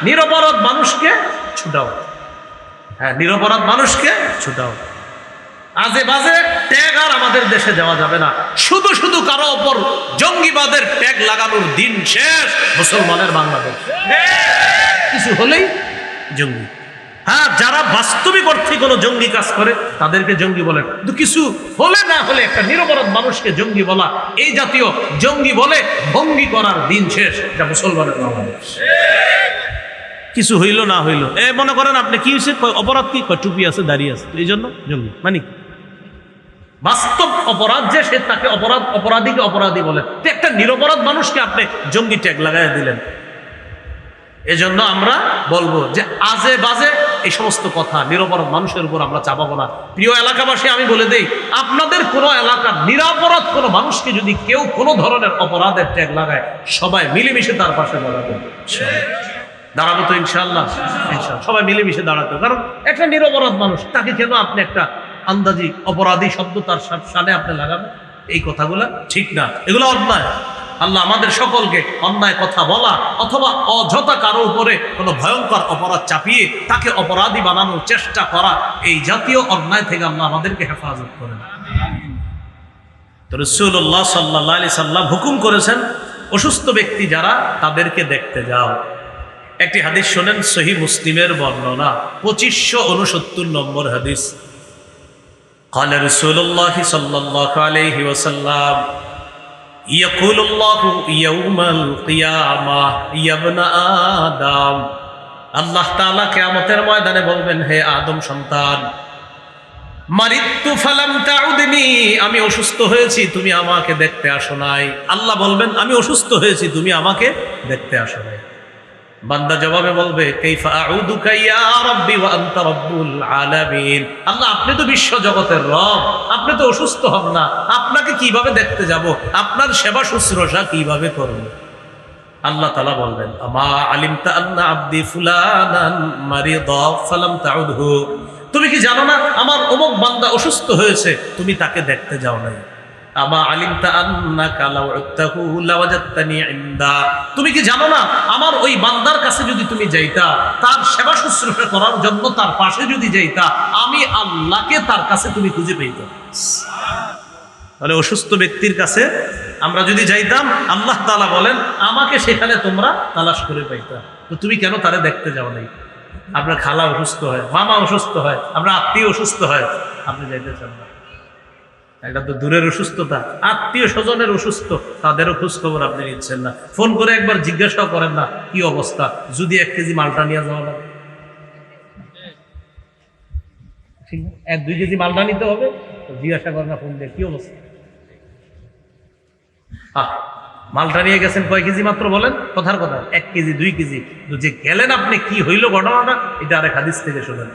নিরপরাধ মানুষকে ছুটাও। হ্যাঁ, নিরপরাধ মানুষকে ছুটাও। আজে বাজে ট্যাগ আর আমাদের দেশে যাওয়া যাবে না। শুধু শুধু কারো ওপর জঙ্গিবাদের ট্যাগ লাগানোর দিন শেষ মুসলমানের বাংলাদেশ। কিছু হলেই জঙ্গি। হ্যাঁ, যারা বাস্তবিক অর্থে কোনো জঙ্গি কাজ করে তাদেরকে জঙ্গি বলেন, কিন্তু কিছু হলে না হলে একটা নিরপরাধ মানুষকে জঙ্গি বলা, এই জাতীয় জঙ্গি বলে ভঙ্গি করার দিন শেষ, এটা মুসলমানের বাংলাদেশ। কিছু হইল না হইল, মনে করেন আপনি কি হয়েছে, অপরাধ কি, টুপি আছে দাঁড়িয়ে আছে, এই জন্য জঙ্গি। মানে বাস্তব অপরাধ যে, সে তাকে অপরাধীকে অপরাধী বলেন। একটা নিরপরাধ মানুষকে আপনি জঙ্গি ট্যাগ লাগাই দিলেন। এজন্য আমরা বলবো যে আজে বাজে এই সমস্ত কথা নিরপরাধ মানুষের উপর আমরা চাপাবো না। প্রিয় এলাকাবাসী, আমি বলে দেই, আপনাদের কোনো এলাকার নিরপরাধ কোনো মানুষকে যদি কেউ কোনো ধরনের অপরাধের ট্যাগ লাগায়, সবাই মিলেমিশে তার পাশে দাঁড়াবো। দাঁড়াবো তো ইনশাআল্লাহ? ইনশাআল্লাহ সবাই মিলেমিশে দাঁড়াতো। কারণ একটা নিরপরাধ মানুষ, তাকে কেন আপনি একটা আন্দাজি অপরাধী শব্দ তার সামনে আপনি লাগাবেন? এই কথাগুলো ঠিক না, এগুলো অন্যায়। আল্লাহ আমাদের সকলকে অন্যায় কথা বলা অথবা অযথা কারো উপরে কোনো ভয়ঙ্কর অপরাধ চাপিয়ে তাকে অপরাধী বানানোর চেষ্টা করা, এই জাতীয় অন্যায় থেকে আল্লাহ আমাদেরকে হেফাজত করেন। তো রাসূলুল্লাহ সাল্লাল্লাহু আলাইহি সাল্লাম হুকুম করেছেন, অসুস্থ ব্যক্তি যারা তাদেরকে দেখতে যাও। একটি হাদিস শোনেন, সহিহ মুসলিমের বর্ণনা, 2569 নম্বর হাদিস। قال رسول الله صلى الله عليه وسلم يقول الله يوم القيامة يا ابن آدم, আল্লাহ তাআলা কিয়ামতের ময়দানে বলবেন, হে আদম সন্তান, মারিতু ফালাম তাউদনি, আমি অসুস্থ হয়েছি তুমি আমাকে দেখতে আসো নাই। আল্লাহ বলবেন, আমি অসুস্থ হয়েছি তুমি আমাকে দেখতে আসো নাই। বান্দা জবাবে বলবে, কাইফা আউদুকা ইয়া রাব্বি ওয়া আনতা রাব্বুল আলামিন, আল্লাহ আপনি তো বিশ্ব জগতের রব, আপনি তো অসুস্থ হন না, আপনাকে কিভাবে দেখতে যাব, আপনার সেবা শুশ্রূষা কিভাবে করব? আল্লাহ তাআলা বলবেন, আমা আলিমতা আন্না আবদি ফুলানান মারিদা ফালাম তাউদহু, তুমি কি জানো না আমার অমুক বান্দা অসুস্থ হয়েছে, তুমি তাকে দেখতে যাও নাই। আমা আলিমতা আন্নাকা লাউ উত্তাহু লাওয়াজাদতানি ইনদা, তুমি কি জানো না আমার ওই বান্দার কাছে যদি তুমি যাইতা, তার সেবা শুশ্রূষা করার জন্য তার পাশে যদি যাইতা, আমি আল্লাহকে তার কাছে তুমি খুঁজে পেইতা। তাহলে অসুস্থ ব্যক্তির কাছে আমরা যদি যাইতাম, আল্লাহ তাআলা বলেন আমাকে সেখানে তোমরা তালাশ করে পাইতা। তো তুমি কেন তারে দেখতে যাও নাই? আপনার খালা অসুস্থ হয়, মামা অসুস্থ হয়, আপনার আত্মীয় অসুস্থ হয়, আপনি যাইতে চান না। এটা তো দূরের অসুস্থতা, আত্মীয় স্বজনের অসুস্থ, তাদেরও খোঁজ খবর আপনি নিচ্ছেন না, ফোন করে একবার জিজ্ঞাসা করেন না কি অবস্থা, যদি 1 কেজি মালটা নিয়ে যাওয়া লাগে, 1-2 কেজি মালটা নিতে হবে, জিজ্ঞাসা করেন না ফোন দিয়ে কি অবস্থা। মালটা নিয়ে গেছেন কয় কেজি মাত্র বলেন, কথার কথা 1 কেজি 2 কেজি, যে গেলেন আপনি কি হইল ঘটনাটা, এটা আরেক হাদিস থেকে শোনেন।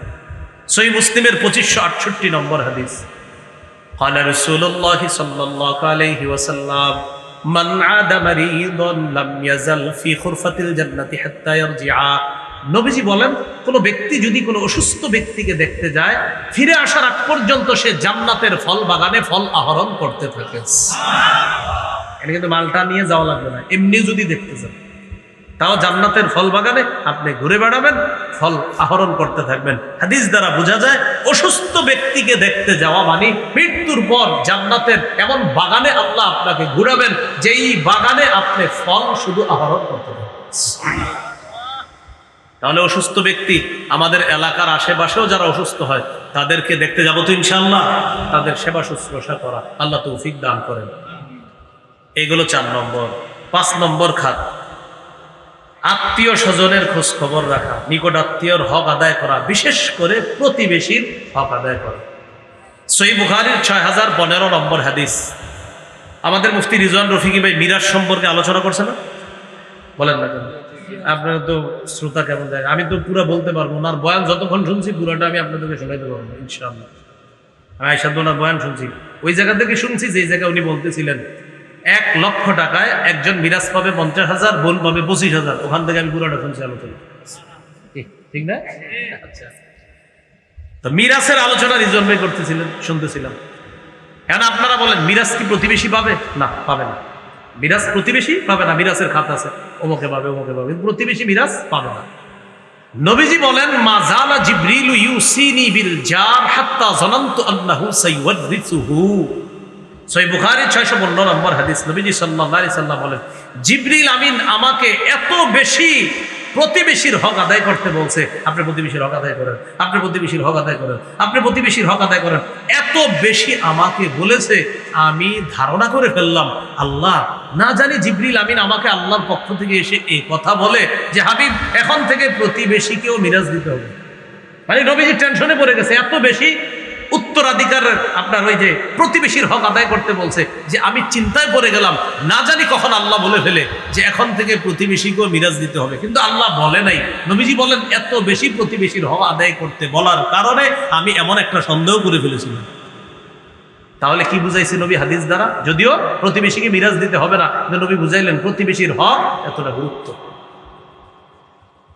সহিহ মুসলিমের 2568 নম্বর হাদিস। قال رسول الله صلى الله عليه وسلم من عاد مريضا لم يزل في خرفة الجنة حتى يرجع, নবীজি বলেন কোন ব্যক্তি যদি কোনো অসুস্থ ব্যক্তিকে দেখতে যায়, ফিরে আসার আগ পর্যন্ত সে জান্নাতের ফল বাগানে ফল আহরণ করতে থাকে। এটা কিন্তু মালটা নিয়ে যাওয়া লাগবে না, এমনি যদি দেখতে যান, তাও জান্নাতের ফল বাগানে আপনি ঘুরে বেড়াবেন, ফল আহরণ করতে থাকবেন। হাদিস দ্বারা বোঝা যায় অসুস্থ ব্যক্তিকে দেখতে যাওয়া মানে মৃত্যুর পর জান্নাতের এমন বাগানে আল্লাহ আপনাকে ঘুরাবেন, যেই বাগানে আপনি ফল শুধু আহরণ করতে থাকবেন। তাহলে অসুস্থ ব্যক্তি, আমাদের এলাকার আশেপাশেও যারা অসুস্থ হয় তাদেরকে দেখতে যাবো তো ইনশাআল্লাহ, তাদের সেবা শুশ্রূষা করা আল্লাহ তৌফিক দান করেন। এগুলো 4 নম্বর। 5 নম্বর খাত, আত্মীয় স্বজনের খোঁজ খবর রাখা, নিকট আত্মীয়র হক আদায় করা, বিশেষ করে প্রতিবেশীর হক আদায় করা। সহিহ বুখারীর 6015 নম্বর হাদিস। আমাদের মুফতি রিজওয়ান রফিকি ভাই মিরাজ সম্পর্কে আলোচনা করছে না, বলেন না কেন? আপনারা তো শ্রোতা কেমন যায়, আমি তো পুরো বলতে পারবো না, আর বয়ান যতক্ষণ শুনছি পুরোটা আমি আপনাদেরকে শোনাইতে পারবো ইনশাআল্লাহ। আমি আয়েশা ওনার বয়ান শুনছি, ওই জায়গা থেকে শুনছি যে জায়গায় উনি বলতেছিলেন 1 লক্ষ টাকায় একজন মিরাজ পাবে 50,000, বোন পাবে 25,000, ওখান থেকে আমি পুরোটা শুনছি আলোচনা, ঠিক না? আচ্ছা, তো মিরাজের আলোচনা রিজওয়ান ভাই করতেছিলেন, শুনতেছিলাম। এখন আপনারা বলেন মিরাজ কি প্রতিবেশী পাবে? না, পাবে না। মিরাজ প্রতিবেশী পাবে না, মিরাজের খাত আছে, ওমকে পাবে ওমকে পাবে, প্রতিবেশী মিরাজ পাবে না। নবীজি বলেন, মা জালা জিবরিলু ইউসিনি বিল জার হাত্তা যানানতু আন্নাহু সাইওয়ারিসুহু। সহিহ বুখারী 615 নম্বর হাদিস। নবীজি সাল্লাল্লাহু আলাইহি সাল্লাম বলেন, জিবরিল আমিন আমাকে এত বেশি প্রতিবেশীর হক আদায় করতে বলছে, আপনি প্রতিবেশীর হক আদায় করেন, আপনি প্রতিবেশীর হক আদায় করেন, আপনি প্রতিবেশীর হক আদায় করেন, এত বেশি আমাকে বলেছে, আমি ধারণা করে ফেললাম আল্লাহ না জানি জিবরিল আমিন আমাকে আল্লাহর পক্ষ থেকে এসে এই কথা বলে যে হাবিব এখন থেকে প্রতিবেশীকেও মিরাজ দিতে হবে। মানে নবীজি টেনশনে পড়ে গেছে, এত বেশি উত্তর উত্তরাধিকার আপনার ওই যে প্রতিবেশীর হক আদায় করতে বলছে, যে আমি চিন্তায় পড়ে গেলাম, না জানি কখন আল্লাহ বলে ফেলে যে এখন থেকে প্রতিবেশীকেও মিরাজ দিতে হবে, কিন্তু আল্লাহ বলে নাই। নবীজি বলেন এত বেশি প্রতিবেশীর হক আদায় করতে বলার কারণে আমি এমন একটা সন্দেহ করে ফেলেছিলাম। তাহলে কি বুঝাইছে নবী হাদিস দ্বারা? যদিও প্রতিবেশীকে মিরাজ দিতে হবে না, কিন্তু নবী বুঝাইলেন প্রতিবেশীর হক এতটা গুরুত্ব।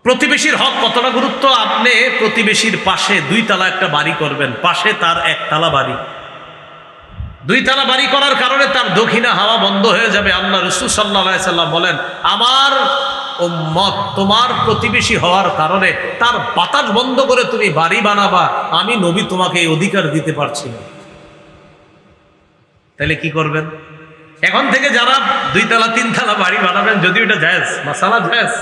প্রতিবেশীর হক কতটা গুরুত্ব? আপনি প্রতিবেশীর পাশে 2 তলা একটা বাড়ি করবেন, পাশে তার 1 তলা বাড়ি। 2 তলা বাড়ি করার কারণে তার দক্ষিণা হাওয়া বন্ধ হয়ে যাবে। আল্লাহ রাসূল সাল্লাল্লাহু আলাইহি সাল্লাম বলেন, আমার উম্মত তোমার প্রতিবেশী হওয়ার কারণে তার বাতাস বন্ধ করে তুমি বাড়ি বানাবা, আমি নবী তোমাকে এই অধিকার দিতে পারছি না। তাহলে কি করবেন? এখন থেকে যারা 2 তলা 3 তলা বাড়ি বানাবেন, যদি এটা জায়েজ, মাসালা জায়েজ,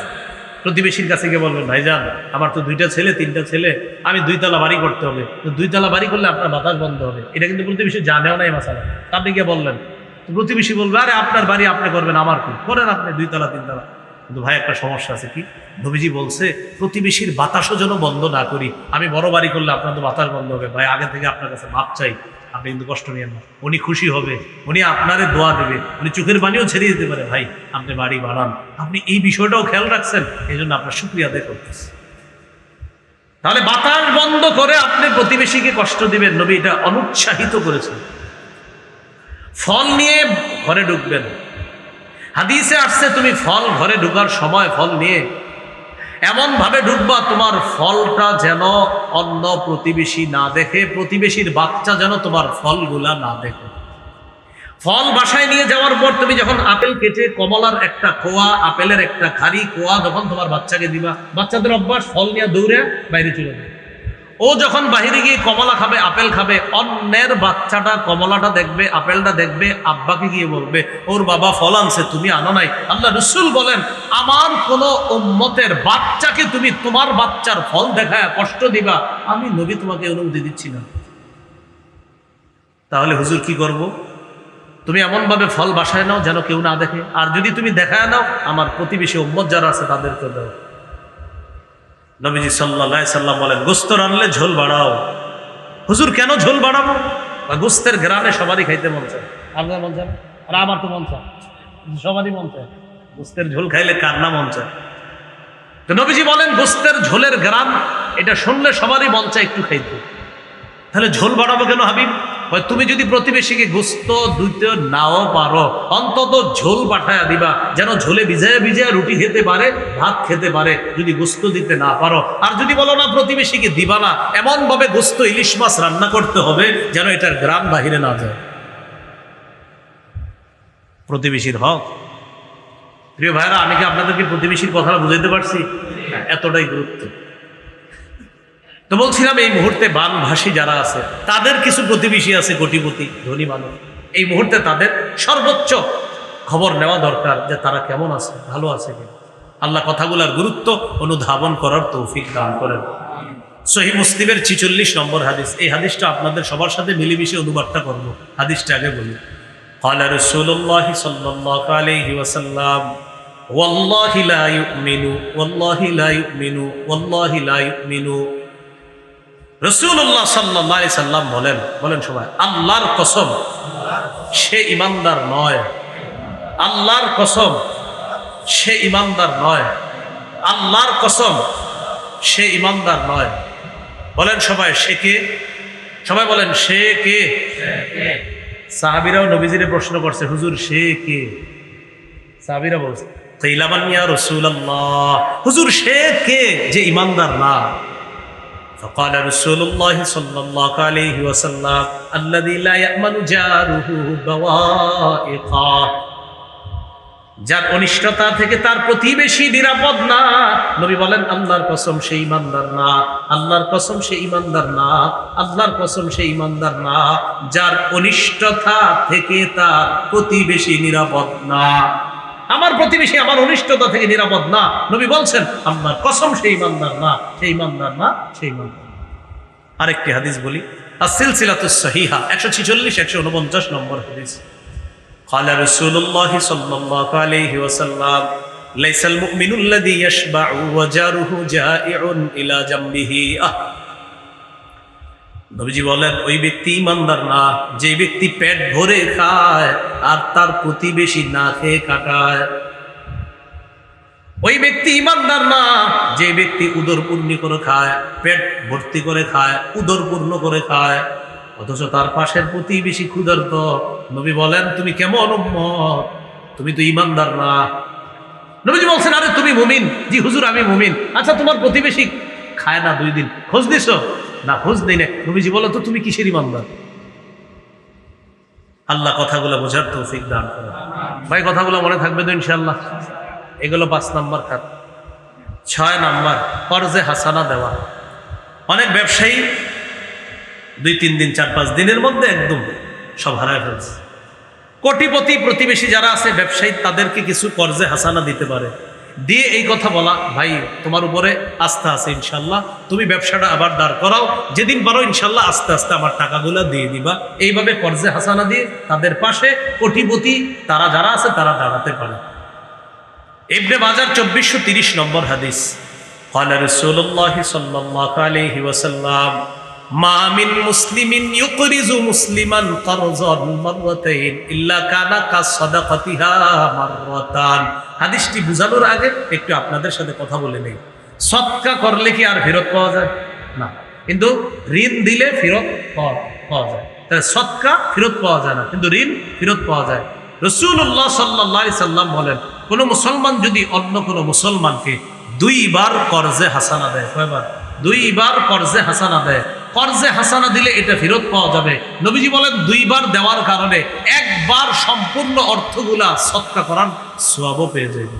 প্রতিবেশীর কাছে গিয়ে বলবেন, ভাইজান আমার তো 2টা ছেলে 3টা ছেলে, আমি 2 তলা বাড়ি করতে হবে, তো 2 তলা বাড়ি করলে আপনার বাতাস বন্ধ হবে। এটা কিন্তু প্রতিবেশী জানেও না এই মাসালা। আপনি গিয়ে বললেন, প্রতিবেশী বলবে, আরে আপনার বাড়ি আপনি করবেন, আমার কি করেন আপনি 2 তলা 3 তলা। কিন্তু ভাই একটা সমস্যা আছে। কি? নবীজি বলছে প্রতিবেশীর বাতাসও যেন বন্ধ না করি। আমি বড় বাড়ি করলে আপনার তো বাতাস বন্ধ হবে। ভাই আগে থেকে আপনার কাছে মাপ চাই, আপনি কিন্তু কষ্ট নিয়েন না। উনি খুশি হবে, উনি আপনারে দোয়া দেবে, উনি চোখের পানিও ছেড়ে দিতে পারে। ভাই আপনি বাড়ি বাড়ান, আপনি এই বিষয়টাও খেয়াল রাখছেন, এই জন্য আপনার শুকরিয়া আদায় করতেছে। তাহলে বাতাস বন্ধ করে আপনি প্রতিবেশীকে কষ্ট দিবেন, নবী এটা অনুৎসাহিত করেছেন। ফল নিয়ে ঘরে ঢুকবেন, হাদিসে আসছে তুমি ফল ঘরে ঢুকার সময় ফল নিয়ে এমন ভাবে ঢুকবা তোমার ফলটা যেন অন্য প্রতিবেশী না দেখে, প্রতিবেশীর বাচ্চা যেন তোমার ফলগুলা না দেখে। ফল বাসায় নিয়ে যাওয়ার পর তুমি যখন আপেল কেটে কমলার একটা কোয়া, আপেলের একটা খারি কোয়া যখন তোমার বাচ্চাকে দিবা, বাচ্চাদের অভ্যাস ফল নিয়ে দৌড়ে বাইরে চলে যায়। ও যখন বাহিরে গিয়ে কমলা খাবে, আপেল খাবে, অন্যের বাচ্চাটা কমলাটা দেখবে, আপেলটা দেখবে, আব্বাকে গিয়ে বলবে ওর বাবা ফল আনছে তুমি আনো নাই। আল্লাহ রাসূল বলেন, আমার কোন উম্মতের বাচ্চাকে তুমি তোমার বাচ্চার ফল দেখায় কষ্ট দিবা, আমি নবী তোমাকে অনুমতি দিচ্ছি না। তাহলে হুজুর কি করব? তুমি এমন ভাবে ফল বাসায় নাও যেন কেউ না দেখে, আর যদি তুমি দেখায় নাও আমার প্রতিবেশী উম্মত যারা আছে তাদেরকে দাও। নবীজি সাল্লাল্লাহু আলাইহি সাল্লাম বলেন, গোস্ত রান্নলে ঝোল বাড়াও। হুজুর কেন ঝোল বাড়াবো? গোস্তের গ্রামে সবারই খাইতে মন চায়, আপনার মন চায়, আর আমার তো মন চায়, সবারই মন চায়। গোস্তের ঝোল খাইলে কার না মন চায়? তো নবীজি বলেন গোস্তের ঝোলের গ্রাম এটা শুনলে সবারই মন চায় একটু খাইতে। তাহলে ঝোল বাড়াবো কেন হাবিব? তুমি যদি প্রতিবেশীকে গোস্ত দিতে নাও পারো, অন্তত ঝোল পাঠায়া দিবা, যেন ঝোলে ভিজায় ভিজায় রুটি খেতে পারে, ভাত খেতে পারে, যদি গোস্ত দিতে না পারো। আর যদি বলো না প্রতিবেশীকে দিবা না, এমন ভাবে গোস্ত ইলিশ মাছ রান্না করতে হবে যেন এটার গ্রাম বাহিরে না যায়। প্রতিবেশীর হক। প্রিয় ভাইরা, আমি কি আপনাদেরকে প্রতিবেশীর কথাটা বুঝাইতে পারছি? এতটাই গুরুত্ব। তো বলছিলাম এই মুহূর্তে বানভাসী যারা আছে তাদের কিছু প্রতিবেশী আছে কোটিপতি ধনী মানুষ, এই মুহূর্তে তাদের সর্বোচ্চ খবর নেওয়া দরকার যে তারা কেমন আছে, ভালো আছে কিনা। আল্লাহ কথাগুলোর গুরুত্ব অনুধাবন করার তৌফিক দান করেন। সহিহ মুসলিমের 46 নম্বর হাদিস, এই হাদিসটা আপনাদের সবার সাথে মিলেমিশে অনুবাদটা করব। হাদিসটা আগে বলি। ক্বালা রাসূলুল্লাহ সাল্লাল্লাহু আলাইহি ওয়াসাল্লাম, ওয়াল্লাহি লা ইউমিনু ওয়াল্লাহি লা ইউমিনু ওয়াল্লাহি লা ইউমিনু। রাসূলুল্লাহ সাল্লাল্লাহু আলাইহি সাল্লাম বলেন সবাই, আল্লাহর কসম সে ঈমানদার নয়। আল্লাহর কসম সে ঈমানদার নয়। আল্লাহর কসম সে ঈমানদার নয়। বলেন সবাই, সে কে? সবাই বলেন, সে কে? সাহাবীরাও নবীজিরে প্রশ্ন করছে, হুজুর সে কে? সাহাবীরা বলছে, কিলা মান ইয়া রাসূলুল্লাহ, হুজুর সে কে যে ঈমানদার না? فقال رسول الله صلى الله عليه وسلم الذي لا يأمن جاره بوائقا, যার অনিষ্টতা থেকে তার প্রতিবেশী নিরাপদ না। নবী বলেন, আল্লাহর কসম সে ঈমানদার না। আল্লাহর কসম সে ঈমানদার না। আল্লাহর কসম সে ঈমানদার না যার অনিষ্টতা থেকে তার প্রতিবেশী নিরাপদ না। আমার প্রতিবেশী আমার অনিষ্টতা থেকে নিরাপদ না, নবী বলছেন আল্লাহর কসম সেই ঈমানদার না, সেই ঈমানদার না, সেই ঈমানদার। আরেকটি হাদিস বলি, আস-সিলসিলাতুস সহিহা 146 149 নম্বর হাদিস। ক্বালা রাসূলুল্লাহ সাল্লাল্লাহু আলাইহি ওয়াসাল্লাম, লাইসাল মুমিনুল্লাযী ইয়াশবাউ ওয়া জারুহু জাইউন ইলা জামবিহি। নবীজি বলেন ওই ব্যক্তি ইমানদার না যে ব্যক্তি পেট ভরে খায় আর তার প্রতিবেশী না খেয়ে কাটায়। ওই ব্যক্তি ইমানদার না যে ব্যক্তি উদরপূর্ণ করে খায়, পেট ভর্তি করে খায়, উদরপূর্ণ করে খায়, অথচ তার পাশের প্রতিবেশী ক্ষুধার্ত। নবী বলেন তুমি কেমন উম্মত, তুমি তো ইমানদার না। নবীজি বলছেন আরে তুমি মুমিন? জি হুজুর আমি মুমিন। আচ্ছা তোমার প্রতিবেশী খায় না 2 দিন, খোঁজ দিছো? না খোঁজ নেই না। নবীজি বলো তো তুমি কিসের ইমানদার? আল্লাহ কথাগুলো বোঝার তৌফিক দান করেন। ভাই কথাগুলো মনে থাকবে তো ইনশাআল্লাহ? এগুলো 5 নম্বর খাত। 6 নম্বর কর্জে হাসানা দেওয়া। অনেক ব্যবসায়ী 2-3 দিন 4-5 দিনের মধ্যে একদম সব হারায় ফেলছে। কোটিপতি প্রতিবেশী যারা আছে ব্যবসায়ী, তাদেরকে কিছু কর্জে হাসানা দিতে পারে, দিয়ে এই কথা বলা ভাই তোমার উপরে আস্থা আছে ইনশাল্লাহ, তুমি ব্যবসাটা আবার দাঁড় করাও, যেদিন পারো ইনশাল্লাহ আস্তে আস্তে আমার টাকাগুলো দিয়ে দিবা। এইভাবে কর্জে হাসানা দিয়ে তাদের পাশে কোটিপতি তারা যারা আছে তারা দাঁড়াতে পারে। ইবনে মাজাহ 2430 নম্বর হাদিস। ক্বালা রাসূলুল্লাহ সাল্লাল্লাহু আলাইহি ওয়াসাল্লাম মা মিন মুসলিমিন ইউকরিজু মুসলিমান কারযান মাররাতাইন ইল্লা কানা কাসাদাকাতিহা মাররাতান। হাদিসটি বুঝানোর আগে একটু আপনাদের সাথে কথা বলে নেই। সদকা করলে কি আর ফেরত পাওয়া যায়? না, কিন্তু ঋণ দিলে ফেরত পাওয়া যায়। তাহলে সদকা ফেরত পাওয়া যায় না, কিন্তু ঋণ ফেরত পাওয়া যায়। রাসূলুল্লাহ সাল্লাল্লাহু আলাইহি সাল্লাম বলেন কোন মুসলমান যদি অন্য কোন মুসলমানকে 2 বার কর্জে হাসানা দেয়, কয়বার? 2 বার কর্জে হাসানা দেয়, কর্জে হাসানা দিলে এটা ফেরত পাওয়া যাবে। নবীজি বলেন 2 বার দেওয়ার কারণে 1 বার সম্পূর্ণ অর্থগুলা সদকা করার সওয়াবও পেয়ে যাবে।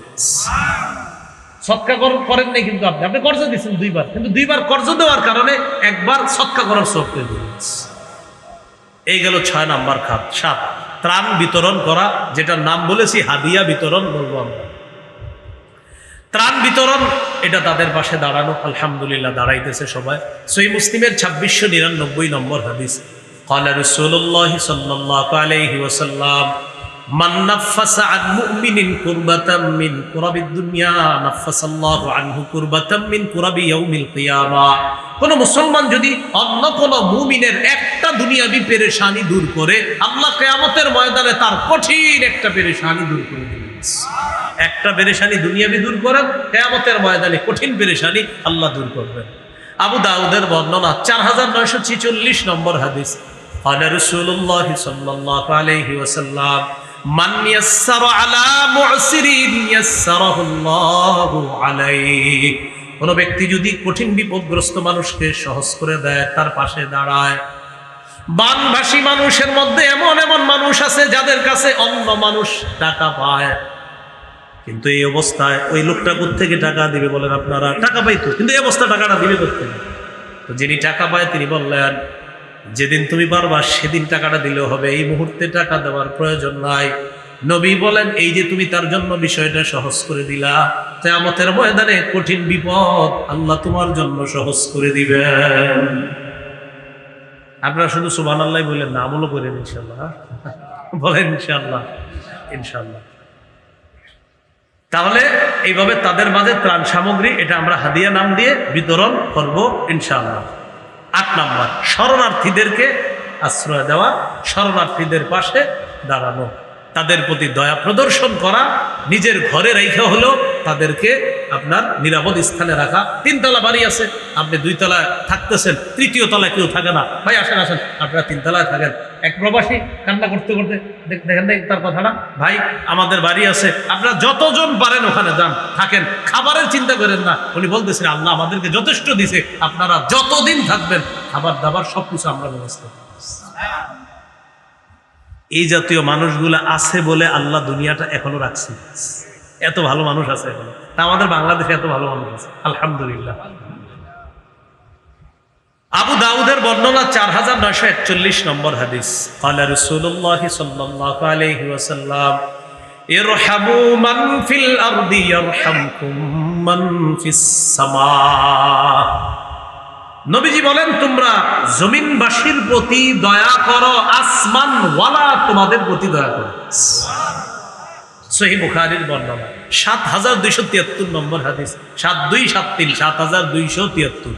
সদকা করেন নাই কিন্তু আপনি কর্জ দিচ্ছেন 2 বার, কিন্তু 2 বার কর্জ দেওয়ার কারণে 1 বার সদকা করার সওয়াব পেয়ে যাবে। এই গেল 6 নাম্বার খাত। 7 ত্রাণ বিতরণ করা, যেটার নাম বলেছি হাদিয়া বিতরণ বলবো আমরা। ত্রাণ বিতরণ এটা তাদের পাশে দাঁড়ানো, আলহামদুলিল্লাহ দাঁড়াইতেছে সবাই। সহিহ মুসলিমের 2699 নম্বর হাদিস। ক্বালা রাসূলুল্লাহ সাল্লাল্লাহু আলাইহি ওয়াসাল্লাম মান নাফাসা আন মুমিনিন কুরবাতাম মিন কুরাবিদ দুনিয়া নাফাসাল্লাহু আনহু কুরবাতাম মিন কুরাবি ইয়াউমিল কিয়ামাহ। কোন মুসলমান যদি অন্য কোন মুমিনের একটা দুনিয়াবি পেরেশানি দূর করে, আল্লাহ কিয়ামতের ময়দানে তার কঠিন একটা পেরেশানি দূর করে দিবেন। একটা পেরেশানি দুনিয়াবি দূর করেন, কিয়ামতের ময়দানে কঠিন পেরেশানি আল্লাহ দূর করবেন। আবু দাউদের বর্ণনা 4946 নম্বর হাদিস। ক্বালা রাসূলুল্লাহ সাল্লাল্লাহু আলাইহি ওয়াসাল্লাম মান ইয়াসসারা আলা মু'সিরিন ইয়াসসারাহুল্লাহু আলাইহি। কোন ব্যক্তি যদি কঠিন বিপদগ্রস্ত মানুষকে সহজ করে দেয়, তার পাশে দাঁড়ায়। বানভাসী মানুষের মধ্যে এমন এমন মানুষ আছে যাদের কাছে অন্য মানুষ টাকা পায়, কিন্তু এই অবস্থায় ওই লোকটা কোত্থেকে টাকা দিবে বলেন আপনারা? টাকা পাইতো, কিন্তু এই অবস্থা টাকাটা দিবে কোত্থেকে? তো যিনি টাকা পায় তিনি বললেন যেদিন তুমি পারবা সেদিন টাকাটা দিলেও হবে, এই মুহূর্তে টাকা দেওয়ার প্রয়োজন নাই। নবী বলেন এই যে তুমি তার জন্য বিষয়টা সহজ করে দিলা, কিয়ামতের ময়দানে কঠিন বিপদ আল্লাহ তোমার জন্য সহজ করে দিবেন। আপনারা শুধু সুবহানাল্লাহ বলেন না, আমলও করেন ইনশাআল্লাহ। বলেন ইনশাআল্লাহ, ইনশাআল্লাহ। তাহলে এইভাবে তাদের মাঝে ত্রাণ সামগ্রী এটা আমরা হাদিয়া নাম দিয়ে বিতরণ করব ইনশাআল্লাহ। 8 নম্বর শরণার্থীদেরকে আশ্রয় দেওয়া, শরণার্থীদের পাশে দাঁড়ানো, তাদের প্রতি দয়া প্রদর্শন করা, নিজের ঘরে রেখে হলেও তাদেরকে আপনার নিরাপদ স্থানে রাখা। 3 তলা বাড়ি আছে, আপনি 2 তলায় থাকতেছেন, 3য় তলায় কেউ থাকে না, ভাই আসেন আসেন আপনারা 3 তলায় থাকেন। এক প্রবাসী কান্না করতে করতে দেখেন নাই তার কথাটা, ভাই আমাদের বাড়ি আছে, আপনারা যতজন পারেন ওখানে যান, থাকেন, খাবারের চিন্তা করেন না। উনি বলতেছেন আল্লাহ আমাদেরকে যথেষ্ট দিছে, আপনারা যতদিন থাকবেন খাবার দাবার সবকিছু আমরা ব্যবস্থা করব। এই জাতীয় মানুষগুলো আছে বলে আল্লাহ দুনিয়াটা এখনো রাখছে। এত ভালো মানুষ আছে এখনো, তা আমাদের বাংলাদেশে এত ভালো মানুষ আছে আলহামদুলিল্লাহ। আবু দাউদের বর্ণনা 4941 নম্বর হাদিস। ক্বালা রাসূলুল্লাহ সাল্লাল্লাহু আলাইহি ওয়াসাল্লাম ইরহামু মান ফিল আরদি ইয়ারহামকুম মান ফিস সামা। নবীজি বলেন তোমরা জমিনবাসীর প্রতি দয়া করো, আসমান ওয়ালা তোমাদের প্রতি দয়া করো। সহিহ বুখারীর বর্ণনা 7273 নম্বর হাদিস। 7273 7273।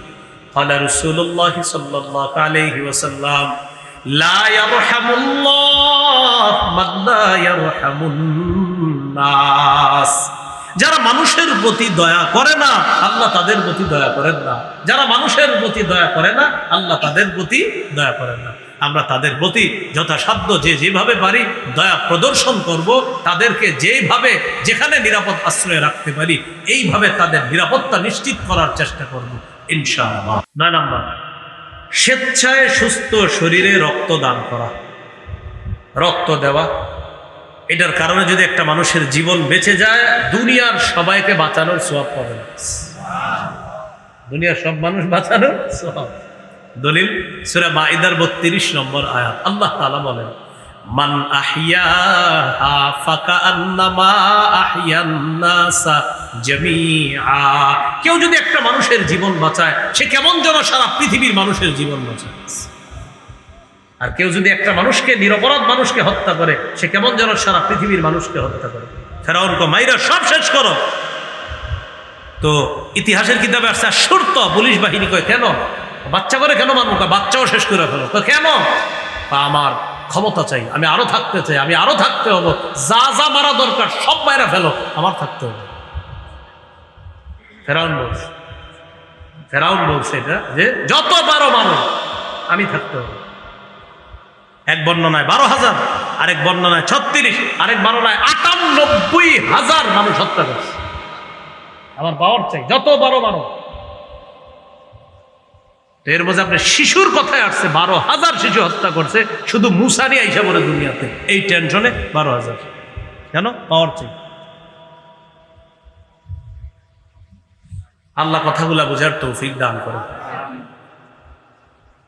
ক্বালা রাসূলুল্লাহ সাল্লাল্লাহু আলাইহি ওয়াসাল্লাম লা ইয়ারহামুল্লাহ মান লা ইয়ারহামুন নাস। যারা মানুষের প্রতি দয়া করে না আল্লাহ তাদের প্রতি দয়া করেন না, যারা মানুষের প্রতি দয়া করে না আল্লাহ তাদের প্রতি দয়া করেন না। আমরা তাদের প্রতি যথাসাধ্য যে যেভাবে পারি দয়া প্রদর্শন করব, তাদেরকে যেভাবে যেখানে নিরাপদ আশ্রয়ে রাখতে পারি এইভাবে তাদের নিরাপত্তা নিশ্চিত করার চেষ্টা করব ইনশাআল্লাহ। 9 নাম্বার, স্বেচ্ছায় সুস্থ শরীরে রক্ত দান করা। রক্ত দেওয়া, এটার কারণে যদি একটা মানুষের জীবন বেঁচে যায় দুনিয়ার সবাইকে বাঁচানোর সওয়াব পাবেন। দুনিয়ার সব মানুষ বাঁচানোর সওয়াব। দলিল সূরা মাইদার 32 নম্বর আয়াত। আল্লাহ তাআলা বলেন, মান আহইয়াহা ফাকান্নামা আহইয়ান নাসা জামিআ। কেউ যদি একটা মানুষের জীবন বাঁচায় সে কেমন যেন সারা পৃথিবীর মানুষের জীবন বাঁচায়। আর কেউ যদি একটা মানুষকে, নিরপরাধ মানুষকে হত্যা করে সে কেমন যেন সারা পৃথিবীর মানুষকে হত্যা করে। ফেরাউনকে মাইরা সব শেষ করো। তো ইতিহাসের কিতাবে আসছে শর্ত পুলিশ বাহিনী কয় কেন বাচ্চা করে কেন মানবো, বাচ্চাও শেষ করে ফেলো। কেন? আমার ক্ষমতা চাই, আমি আরো থাকতে চাই, আমি আরো থাকতে হবো, যা যা মারা দরকার সব মাইরা ফেলো, আমার থাকতে হবে। ফেরাউন বলছে এটা যে যত পারো মানো, আমি থাকতে হবে। এক বর্ণনায় 12,000, আরেক বর্ণনায় 36, আরেক বর্ণনায় 98,000 মানুষ হত্যা করছে। আমার পাওয়ার চাই, যত বারো মানো। এর মধ্যে আপনার শিশুর কথায় আসছে, 12,000 শিশু হত্যা করছে শুধু মুসা নিয়ে আইসা বলে দুনিয়াতে। এই টেনশনে 12,000 কেন? পাওয়ার চাই। আল্লাহ কথাগুলা বোঝার তৌফিক দান করে।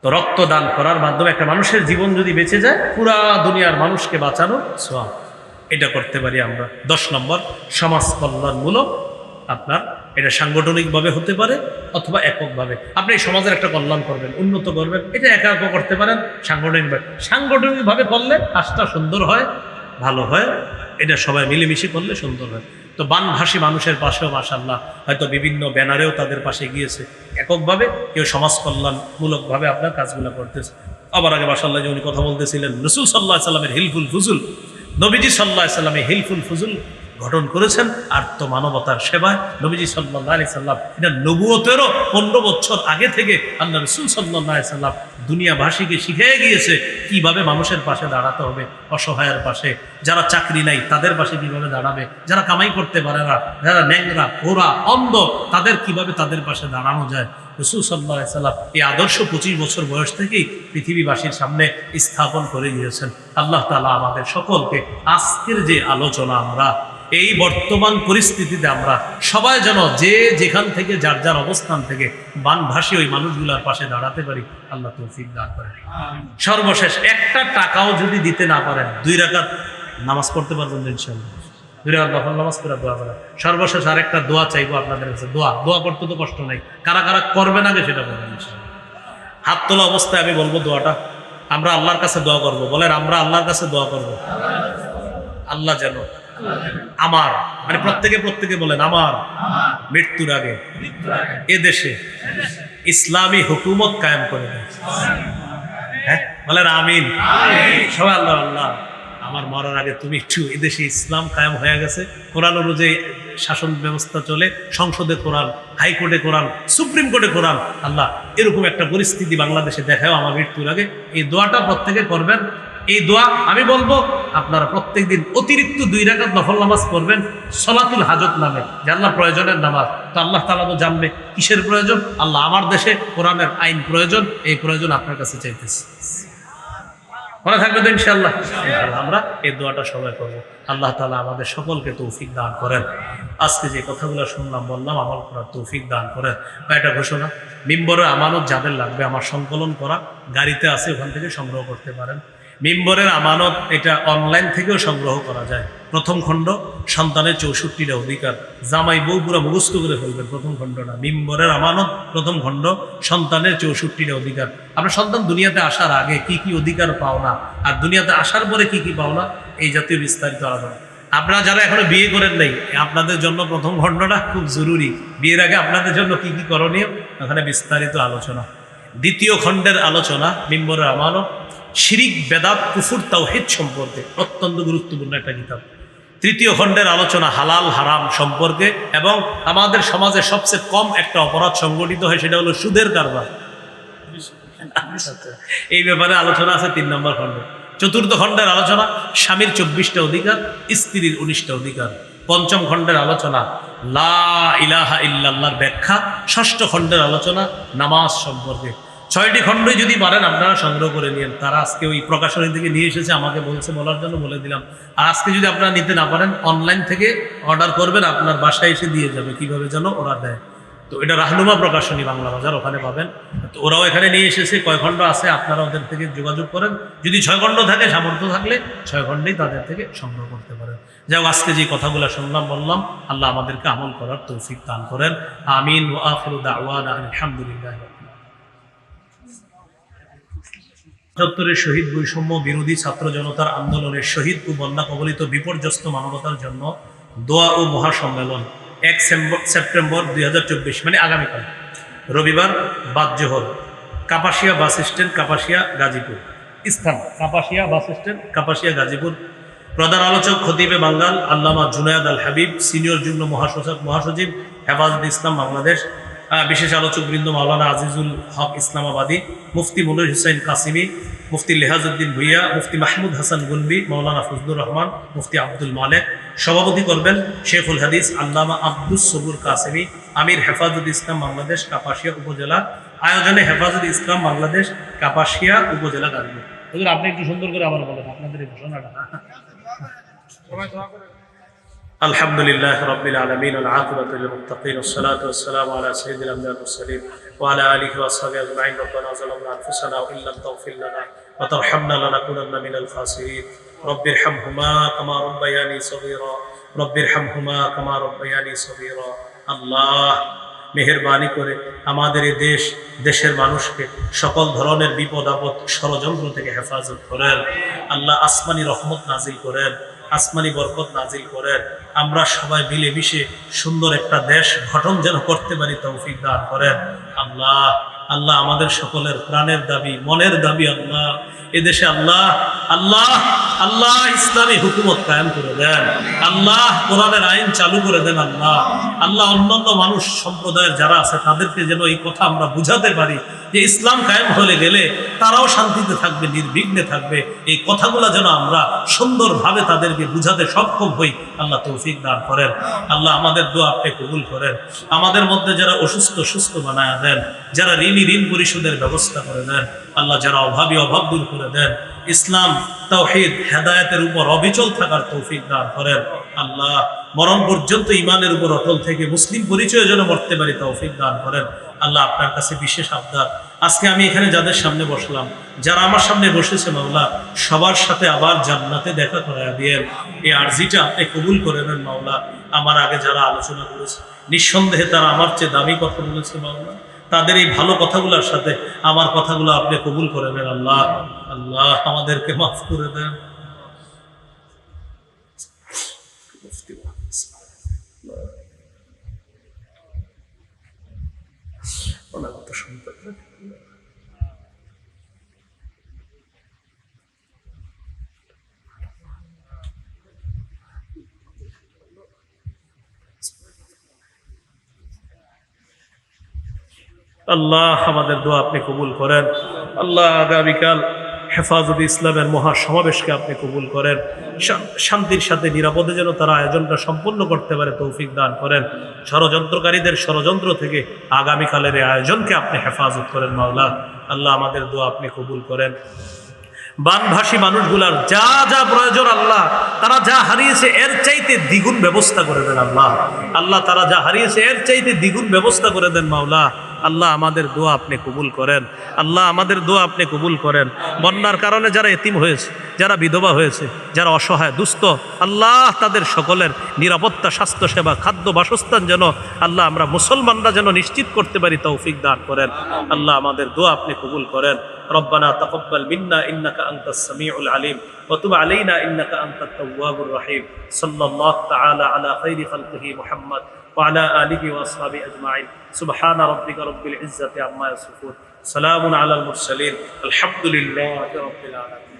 তো রক্ত দান করার মাধ্যমে একটা মানুষের জীবন যদি বেঁচে যায় পুরা দুনিয়ার মানুষকে বাঁচানোর সওয়াব, এটা করতে পারি আমরা। 10 নম্বর, সমাজ কল্যাণমূলক। আপনার এটা সাংগঠনিকভাবে হতে পারে অথবা এককভাবে। আপনি সমাজের একটা কল্যাণ করবেন, উন্নত করবেন, এটা একা একা করতে পারেন। সাংগঠনিকভাবে করলে কাজটা সুন্দর হয়, ভালো হয়। এটা সবাই মিলেমিশে করলে সুন্দর হয়। তো বানভাসী মানুষের পাশেও মাশাআল্লাহ হয়তো বিভিন্ন ব্যানারেও তাদের পাশে গিয়েছে। এককভাবে কেউ সমাজ কল্যাণমূলকভাবে আপনার কাজগুলো করতেছে। আবার আগে মাশাআল্লাহ যে উনি কথা বলতেছিলেন, রাসূল সাল্লাল্লাহু আলাইহি সাল্লামের হিলফুল ফুজুল, নবীজি সাল্লাল্লাহু আলাইহি সাল্লামের হিলফুল ফুজুল গঠন করেছেন আত্মমানবতার সেবায়। নবীজি সাল্লাল্লাহু আলাইহি সাল্লাম এটা নবুয়তেরও 15 বছর আগে থেকে আল্লাহ রাসূল সাল্লাল্লাহু আলাইহি সাল্লাম দুনিয়াবাসীকে শিখিয়ে গিয়েছে কিভাবে মানুষের পাশে দাঁড়াতে হবে, অসহায়ের পাশে, যারা চাকরি নাই তাদের পাশে কিভাবে দাঁড়াবে, যারা কামাই করতে পারে না, যারা ন্যাংরা, ঘোড়া, অন্ধ, তাদের কিভাবে তাদের পাশে দাঁড়ানো যায়। রাসূল সাল্লাল্লাহু আলাইহি সাল্লাম এই আদর্শ 25 বছর বয়স থেকেই পৃথিবীবাসীর সামনে স্থাপন করে দিয়েছেন। আল্লাহ তাআলা আমাদের সকলকে আজকের যে আলোচনা, আমরা এই বর্তমান পরিস্থিতিতে আমরা সবাই যেন যে যেখান থেকে যার যার অবস্থান থেকে বানভাসী ওই মানুষগুলোর পাশে দাঁড়াতে পারি, আল্লাহ তৌফিক দান করেন। সর্বশেষ একটা টাকাও যদি দিতে না পারেন 2 রাকাত নামাজ পড়তে পারবেন ইনশাআল্লাহ। 2 রাকাত নফল নামাজ পড়ে দোয়া করেন। সর্বশেষ আরেকটা দোয়া চাইবো আপনাদের কাছে। দোয়া করতে তো কষ্ট নাই, কারা কারা করবেন আগে সেটা বলেন ইনশাআল্লাহ। হাত তোলা অবস্থায় আমি বলবো দোয়াটা, আমরা আল্লাহর কাছে দোয়া করব। বলেন আমরা আল্লাহর কাছে দোয়া করব, আল্লাহ যেন আমার, মানে প্রত্যেকে বলেন আমার মৃত্যুর আগে এদেশে ইসলামী হুকুমত কায়েম করে দেয়। হ্যাঁ বলেন আমিন। সবাই আল্লাহ আল্লাহ আমার মরার আগে তুমি একটু এদেশে ইসলাম কায়েম হয়ে গেছে, কোরআন অনুযায়ী শাসন ব্যবস্থা চলে, সংসদে কোরআন, হাইকোর্টে কোরআন, সুপ্রিম কোর্টে কোরআন, আল্লাহ এরকম একটা পরিস্থিতি বাংলাদেশে দেখাও আমার মৃত্যুর আগে। এই দোয়াটা প্রত্যেকে করবেন। এই দোয়া আমি বলবো আপনারা প্রত্যেকদিন অতিরিক্ত 2 রাকাত নফল নামাজ পড়বেন সলাতুল হাজত নামে, যে আল্লাহ প্রয়োজনের নামাজ। তো আল্লাহ তাআলা তো জানবে কিসের প্রয়োজন। আল্লাহ আমার দেশে কোরআনের আইন প্রয়োজন, এই প্রয়োজন আপনার কাছে চাইতেছে। মনে থাকবে তো ইনশাআল্লাহ। আমরা এই দোয়াটা সবাই করবো। আল্লাহ তাআলা আমাদের সকলকে তৌফিক দান করেন। আজকে যে কথাগুলো শুনলাম বললাম আমল করার তৌফিক দান করেন। এটা ঘোষণা, মিম্বরের আমানত যাদের লাগবে আমার সংকলন করা গাড়িতে আছে, ওখান থেকে সংগ্রহ করতে পারেন। মিম্বরের আমানত এটা অনলাইন থেকেও সংগ্রহ করা যায়। প্রথম খণ্ড সন্তানের 64টা অধিকার, জামাই বউ পুরো মুখস্থ করে ফেলবেন প্রথম খণ্ডটা। মিম্বরের আমানত প্রথম খণ্ড, সন্তানের 64টা অধিকার। আপনার সন্তান দুনিয়াতে আসার আগে কি কি অধিকার পাওনা আর দুনিয়াতে আসার পরে কি কি পাওনা, এই জাতীয় বিস্তারিত আলোচনা। আপনারা যারা এখনো বিয়ে করেন নাই, আপনাদের জন্য প্রথম খণ্ডটা খুব জরুরি। বিয়ের আগে আপনাদের জন্য কি কি করণীয় এখানে বিস্তারিত আলোচনা। দ্বিতীয় খণ্ডের আলোচনা মিম্বরের আমানো শিরিক বেদাত কুফুর তাওহীদ সম্পর্কে, অত্যন্ত গুরুত্বপূর্ণ একটা কিতাব। তৃতীয় খণ্ডের আলোচনা হালাল হারাম সম্পর্কে, এবং আমাদের সমাজে সবচেয়ে কম একটা অপরাধ সংগঠিত হয়, সেটা হলো সুদের কারবার। এই ব্যাপারে আলোচনা আছে 3 নম্বর খণ্ডে। চতুর্থ খণ্ডের আলোচনা স্বামীর 24টা অধিকার, স্ত্রীর 19টা অধিকার। পঞ্চম খণ্ডের আলোচনা লা ইলাহা ইল্লাল্লাহর ব্যাখ্যা। ষষ্ঠ খণ্ডের আলোচনা নামাজ সম্পর্কে। 6টি খণ্ডই যদি পারেন আপনারা সংগ্রহ করে নিন। তারা আজকে ওই প্রকাশনী থেকে নিয়ে এসেছে, আমাকে বলছে, বলার জন্য বলে দিলাম। আর আজকে যদি আপনারা নিতে না পারেন, অনলাইন থেকে অর্ডার করবেন, আপনার বাসায় এসে দিয়ে যাবে। কিভাবে যেন ওরা দেয়, তো এটা রাহনুমা প্রকাশনী, বাংলা বাজার, ওখানে পাবেন। তো ওরাও এখানে নিয়ে এসেছে। কয় খণ্ড আছে আপনারা ওদের থেকে যোগাযোগ করেন। যদি 6 খণ্ড থাকে, সামর্থ্য থাকলে 6 খণ্ডেই তাদের থেকে সংগ্রহ করতে পারেন। যাই হোক, আজকে যে কথাগুলো শুনলাম বললাম, আল্লাহ আমাদেরকে আমল করার তৌফিক দান করেন। আমিন। ওয়া আখিরু দাওয়ানা আলহামদুলিল্লাহ। ৭৫ শহীদ বৈষম্য বিরোধী ছাত্র জনতার আন্দোলনের শহীদ ও বন্যা কবলিত বিপর্যস্ত মানবতার জন্য দোয়া ও মহাসম্মেলন 1 সেপ্টেম্বর 2024, মানে আগামীকাল রবিবার বাদ জোহর, কাপাসিয়া বাস স্ট্যান্ড, কাপাসিয়া, গাজীপুর। স্থান কাপাসিয়া বাস স্ট্যান্ড, কাপাসিয়া, গাজীপুর। প্রধান আলোচক খতিবে বাঙ্গাল আল্লামা জুনায়েদ আল হাবিব, সিনিয়র যুগ্ম মহাসচিব হেফাজত ইসলাম বাংলাদেশ। বিশেষ আলোচকবৃন্দ মাওলানা আজিজুল হক ইসলামাবাদী, মুফতি মুনির হুসাইন কাসিমি, মুফতি লেহাজউদ্দিন ভুইয়া, মুফতি মাহমুদ হাসান গুনবি, মাওলানা ফজলুর রহমান, মুফতি আব্দুল মালেক। সভাপতি করবেন শেখুল হাদিস আল্লামা আব্দুস সবুর কাসিমি, আমির হেফাজত ইসলাম বাংলাদেশ কাপাসিয়া উপজেলা। আয়োজনে হেফাজত ইসলাম বাংলাদেশ কাপাসিয়া উপজেলা গাজীপুর। হুজুর, আপনি একটু সুন্দর করে আবার বলেন আপনাদের এই ঘোষণাটা। আলহামদুলিল্লাহ রাব্বিল আলামিন ওয়াল আকিবাতু লিল মুত্তাকিন ওয়াসসালাতু ওয়াসসালামু আলা সাইয়্যিদিল আমবিয়া ওয়াল মুরসালিন ওয়া আলা আলিহি ওয়া সাহবিহি আজমাইন। রব্বানা যালামনা আনফুসানা ওয়া ইল্লাম তাগফির লানা ওয়া তারহামনা লানাকুনান্না মিনাল খাসিরিন। রব্বিরহামহুমা কামা রাব্বায়ানি সগীরা, রব্বিরহামহুমা কামা রাব্বায়ানি সগীরা। আল্লাহ মেহেরবানি করে আমাদের এই দেশের মানুষকে সকল ধরনের বিপদ আপদ ষড়যন্ত্র থেকে হেফাজত করেন। আল্লাহ আসমানি রহমত নাজিল করেন, আসমানি বরকত নাজিল করেন। আমরা সবাই মিলেমিশে সুন্দর একটা দেশ গঠন যেন করতে পারি তৌফিক দান করেন। আল্লাহ আল্লাহ আমাদের সকলের প্রাণের দাবি, মনের দাবি, আল্লাহ এদেশে আল্লাহ আল্লাহ আল্লাহ ইসলামী হুকুমত কায়েম করে দেন। আল্লাহ কোরআনের আইন চালু করে দেন। আল্লাহ আল্লাহ অন্যান্য মানুষ সম্প্রদায়ের যারা আছে তাদেরকে যেন এই কথা আমরা বুঝাতে পারি যে ইসলাম কায়েম হয়ে গেলে তারাও শান্তিতে থাকবে, নির্বিঘ্নে থাকবে। এই কথাগুলো যেন আমরা সুন্দরভাবে তাদেরকে বুঝাতে সক্ষম হই। আল্লাহ তৌফিক দান করেন। আল্লাহ আমাদের দোয়া আপনি কবুল করেন। আমাদের মধ্যে যারা অসুস্থ সুস্থ বানায় দেন, যারা ঋণী ঋণ পরিশোধের ব্যবস্থা করে দেন। আল্লাহ যারা অভাবী অভাব দূর করে দেন। ইসলাম তাওহীদ হেদায়েতের উপর অবিচল থাকার তৌফিক দান করেন। আল্লাহ মরণ পর্যন্ত ঈমানের উপর অটল থেকে মুসলিম পরিচয় যেন মরতে পারি তৌফিক দান করেন। আল্লাহ আপনার কাছে বিশেষ আবদার, আজকে আমি এখানে যাদের সামনে বসলাম, যারা আমার সামনে বসেছে মাওলা, সবার সাথে আবার জান্নাতে দেখা করায়া দিয়েন। এই আরজিটা আপনি কবুল করে নেন মাওলা। আমার আগে যারা আলোচনা করেছে নিঃসন্দেহে তারা আমার চেয়ে দামি কথা বলেছে মাওলা। তাদের এই ভালো কথাগুলোর সাথে আমার কথাগুলো আপনি কবুল করে নেন। আল্লাহ আল্লাহ আমাদেরকে মাফ করে দেন। আল্লাহ আমাদের দোয়া আপনি কবুল করেন। আল্লাহ আগামীকাল হেফাজত ইসলামের মহা সমাবেশকে আপনি কবুল করেন। শান্তির সাথে নিরাপদে যেন তারা আয়োজনটা সম্পন্ন করতে পারে তৌফিক দান করেন। ষড়যন্ত্রকারীদের ষড়যন্ত্র থেকে আগামীকালের এই আয়োজনকে আপনি হেফাজত করেন মাওলা। আল্লাহ আমাদের দোয়া আপনি কবুল করেন। বানভাসী মানুষগুলার যা যা প্রয়োজন আল্লাহ, তারা যা হারিয়েছে এর চাইতে দ্বিগুণ ব্যবস্থা করে দেন আল্লাহ। আল্লাহ তারা যা হারিয়েছে এর চাইতে দ্বিগুণ ব্যবস্থা করে দেন মাওলা। আল্লাহ আমাদের দোয়া আপনি কবুল করেন। আল্লাহ আমাদের দোয়া আপনি কবুল করেন। বন্যার কারণে যারা এতিম হয়েছে, যারা বিধবা হয়েছে, যারা অসহায় দুস্থ, আল্লাহ তাদের সকলের নিরাপত্তা, স্বাস্থ্যসেবা, খাদ্য, বাসস্থান যেন আল্লাহ আমরা মুসলমানরা যেন নিশ্চিত করতে পারি তৌফিক দান করেন। আল্লাহ আমাদের দোয়া আপনি কবুল করেন। ربنا تقبل منا إنك أنت السميع العليم وتب علينا إنك أنت التواب الرحيم صلى الله تعالى على خير خلقه محمد وعلى آله وأصحابه أجمعين سبحان ربك رب العزة عما يصفون سلام على المرسلين الحمد لله رب العالمين